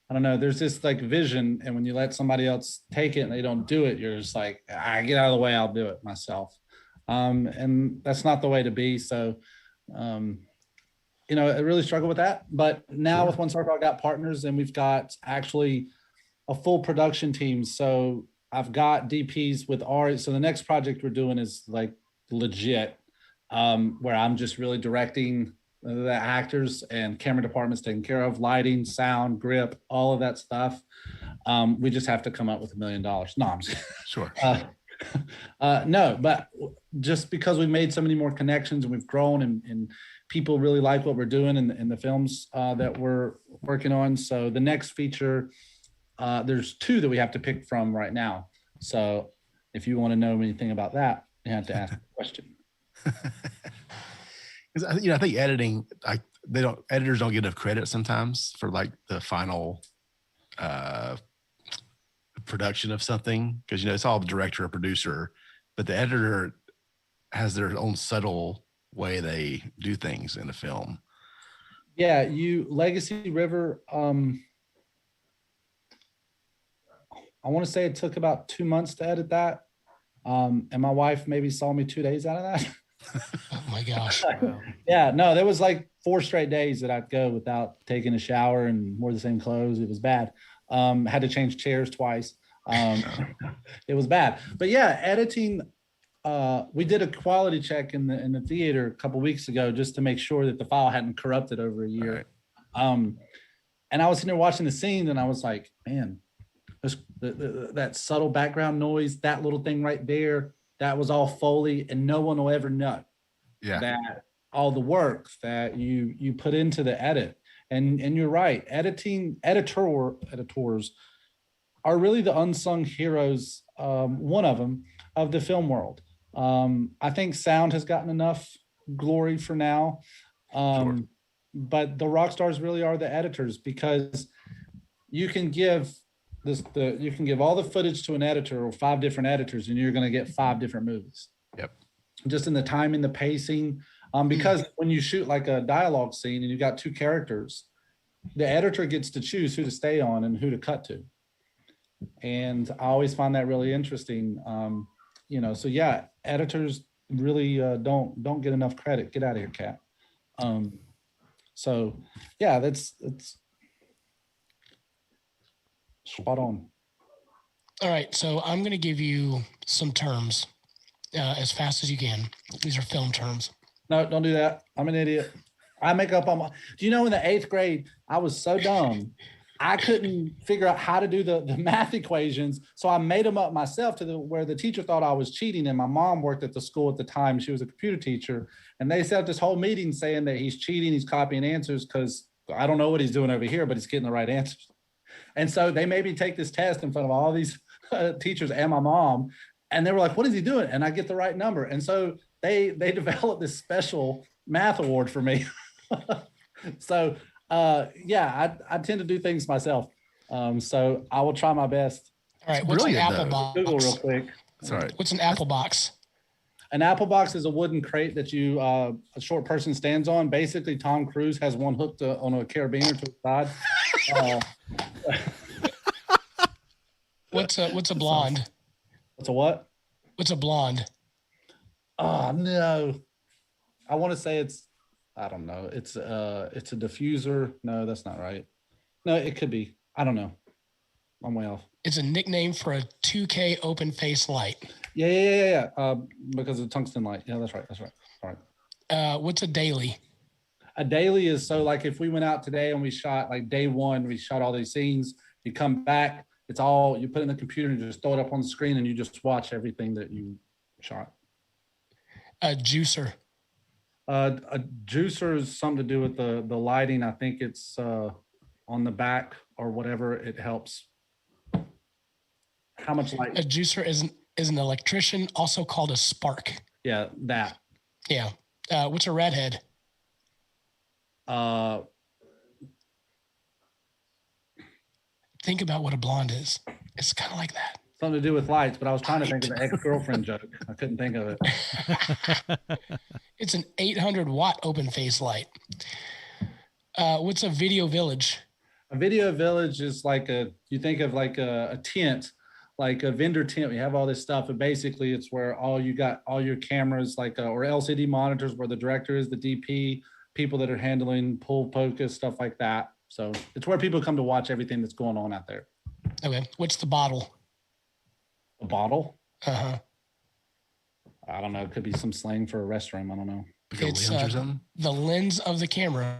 D: I don't know. There's this like vision, and when you let somebody else take it and they don't do it, you're just like, I get out of the way. I'll do it myself. And that's not the way to be. So, I really struggle with that. But now with One Circle, I got partners, and we've got actually a full production team. So I've got DPs with Ari. So the next project we're doing is like legit, where I'm just really directing the actors, and camera department's taken care of, lighting, sound, grip, all of that stuff. We just have to come up with $1 million. No, I'm just
B: Sure.
D: No, but just because we've made so many more connections and we've grown, and people really like what we're doing in the films that we're working on. So the next feature, there's 2 that we have to pick from right now. So if you want to know anything about that, you have to ask the question.
B: Because I think editing, editors don't get enough credit sometimes for like the final production of something, because it's all the director or producer, but the editor has their own subtle way they do things in a film.
D: Yeah, Legacy River. I want to say it took about 2 months to edit that, and my wife maybe saw me 2 days out of that.
A: Oh my gosh!
C: Wow.
D: Yeah, no, there was like 4 straight days that I'd go without taking a shower and wore the same clothes. It was bad. Had to change chairs twice. It was bad. But yeah, editing. We did a quality check in the theater a couple weeks ago just to make sure that the file hadn't corrupted over a year. Right. And I was sitting there watching the scene, and I was like, man, that subtle background noise, that little thing right there, that was all Foley, and no one will ever know that all the work that you put into the edit. And you're right, editors are really the unsung heroes, one of them, of the film world. I think sound has gotten enough glory for now.
B: Sure.
D: But the rock stars really are the editors, because you can give you can give all the footage to an editor or 5 different editors, and you're going to get 5 different movies.
B: Yep.
D: Just in the timing, the pacing, because when you shoot like a dialogue scene and you've got 2 characters, the editor gets to choose who to stay on and who to cut to. And I always find that really interesting. So yeah, editors really don't get enough credit. Get out of here, Cat. So yeah, that's spot on.
A: All right, so I'm going to give you some terms as fast as you can. These are film terms.
D: No, don't do that. I'm an idiot. I make up on my. Do you know in the 8th grade, I was so dumb, I couldn't figure out how to do the math equations. So I made them up myself where the teacher thought I was cheating. And my mom worked at the school at the time. She was a computer teacher. And they set up this whole meeting saying that he's cheating, he's copying answers because I don't know what he's doing over here, but he's getting the right answers. And so they made me take this test in front of all these teachers and my mom. And they were like, what is he doing? And I get the right number. And so they developed this special math award for me. So yeah, I tend to do things myself. So I will try my best.
A: All right. What's an apple box?
D: Google real quick.
B: Sorry.
A: What's an apple box?
D: An apple box is a wooden crate that a short person stands on. Basically, Tom Cruise has one hooked on a carabiner to his side.
A: What's a blonde?
D: What's a what?
A: What's a blonde?
D: Oh no. I want to say I don't know. It's a diffuser. No, that's not right. No, it could be. I don't know. I'm way off.
A: It's a nickname for a 2K open face light.
D: Yeah. Because of tungsten light. Yeah, that's right. All
A: right. What's a daily?
D: A daily is so like if we went out today and we shot like day 1, we shot all these scenes. You come back, it's all you put it in the computer and you just throw it up on the screen and you just watch everything that you shot.
A: A juicer.
D: A juicer is something to do with the lighting. I think it's on the back or whatever. It helps. How much light?
A: A juicer is an electrician, also called a spark.
D: Yeah, that.
A: Yeah. What's a redhead? Think about what a blonde is. It's kind of like that.
D: Something to do with lights, but I was trying to think of the ex-girlfriend joke. I couldn't think of it.
A: It's an 800-watt open face light. What's a video village?
D: A video village is like you think of like a tent, like a vendor tent. We have all this stuff, and basically it's where all your cameras, like or LCD monitors, where the director is, the DP, people that are handling pull focus, stuff like that. So it's where people come to watch everything that's going on out there.
A: Okay. What's the bottle?
D: A bottle?
A: Uh-huh.
D: I don't know. It could be some slang for a restroom. I don't know.
A: It's the lens of the camera.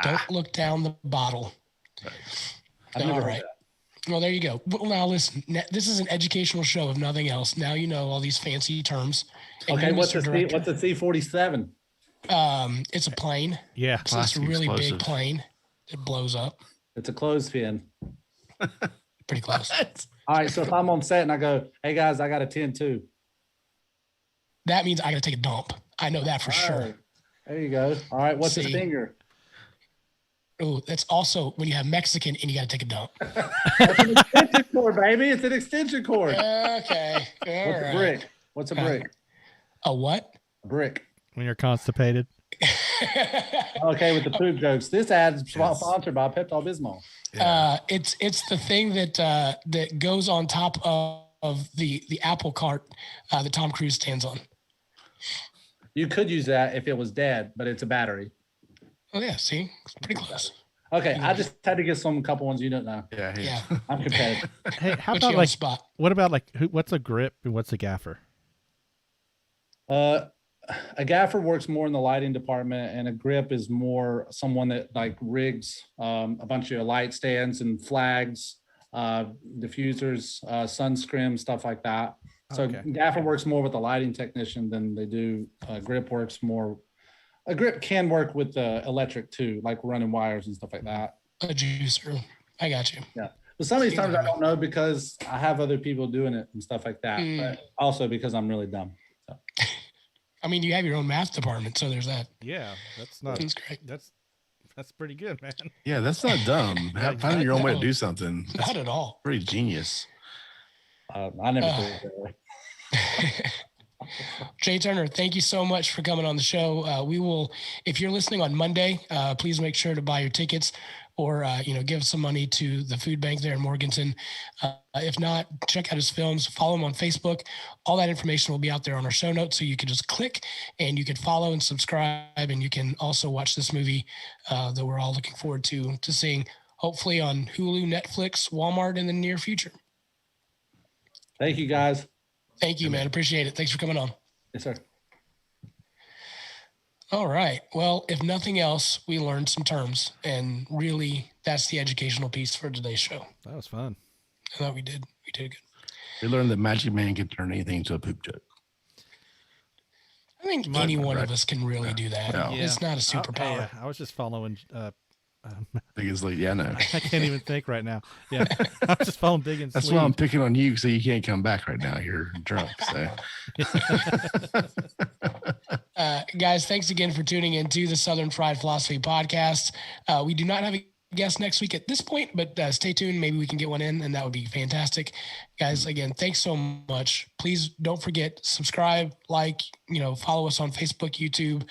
A: Don't look down the bottle. All right. Well, there you go. Well, now listen. This is an educational show, if nothing else. Now you know all these fancy terms.
D: Okay, what's a C-47?
A: It's a plane.
C: Yeah,
A: it's a really big plane. It blows up.
D: It's a clothespin.
A: Pretty close.
D: All right, so if I'm on set and I go, "Hey guys, I got a 10 too,"
A: that means I got to take a dump. I know that for sure.
D: There you go. All right, what's a stinger?
A: Oh, that's also when you have Mexican and you got to take a dump.
D: That's an extension cord, baby. It's an extension cord.
A: Okay.
D: What's a brick? What's a brick?
A: A what?
D: A brick.
C: When you're constipated.
D: Okay, with the poop jokes. This ad is sponsored by Pepto-Bismol.
A: Yeah. It's the thing that goes on top of the apple cart that Tom Cruise stands on.
D: You could use that if it was dead, but it's a battery.
A: Oh yeah, see, it's pretty close.
D: Okay, I just had to get a couple ones you don't know.
B: Yeah.
D: I'm competitive.
C: Hey, how about like spot? What about like what's a grip and what's a gaffer?
D: A gaffer works more in the lighting department, and a grip is more someone that like rigs a bunch of light stands and flags, diffusers, sunscreen, stuff like that. So gaffer works more with the lighting technician than they do. Grip works more. A grip can work with the electric too, like running wires and stuff like that.
A: A juicer. I got you.
D: Yeah. But some of these times I don't know because I have other people doing it and stuff like that. But also because I'm really dumb. So.
A: I mean, you have your own math department, so there's that.
C: Yeah, that's not.
A: That's great.
C: That's That's pretty good, man.
B: Yeah, that's not dumb. Finding your own way to do something.
A: Not at all.
B: Pretty genius.
D: I never thought it that way.
A: Jay Turner, thank you so much for coming on the show. We will, if you're listening on Monday, please make sure to buy your tickets or, give some money to the food bank there in Morganton. If not, check out his films, follow him on Facebook. All that information will be out there on our show notes. So you can just click and you can follow and subscribe. And you can also watch this movie that we're all looking forward to seeing, hopefully on Hulu, Netflix, Walmart in the near future.
D: Thank you, guys.
A: Thank you, man. Appreciate it. Thanks for coming on.
D: Yes, sir.
A: All right. Well, if nothing else, we learned some terms, and really that's the educational piece for today's show.
C: That was fun.
A: I thought we did. We did good.
B: We learned that Magic Man can turn anything into a poop joke.
A: I think any one of us can really do that.
B: Yeah.
A: It's not a superpower.
C: I was just following
B: Big and Sleep. Yeah, no.
C: I can't even think right now. Yeah, I'm just following Big and Sleep.
B: That's why I'm picking on you, so you can't come back right now. You're drunk. So,
A: guys, thanks again for tuning into the Southern Fried Philosophy podcast. We do not have a guest next week at this point, but stay tuned. Maybe we can get one in, and that would be fantastic. Guys, again, thanks so much. Please don't forget, subscribe, like, follow us on Facebook, YouTube,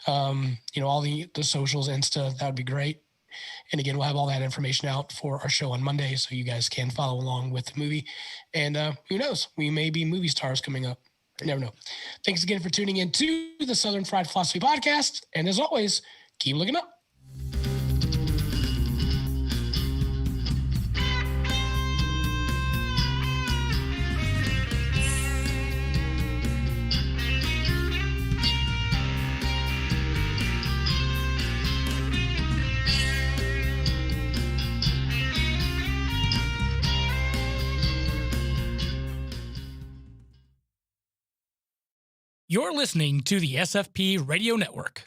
A: all the socials, Insta. That would be great. And again, we'll have all that information out for our show on Monday, so you guys can follow along with the movie. And who knows? We may be movie stars coming up. You never know. Thanks again for tuning in to the Southern Fried Philosophy podcast. And as always, keep looking up.
F: You're listening to the SFP Radio Network.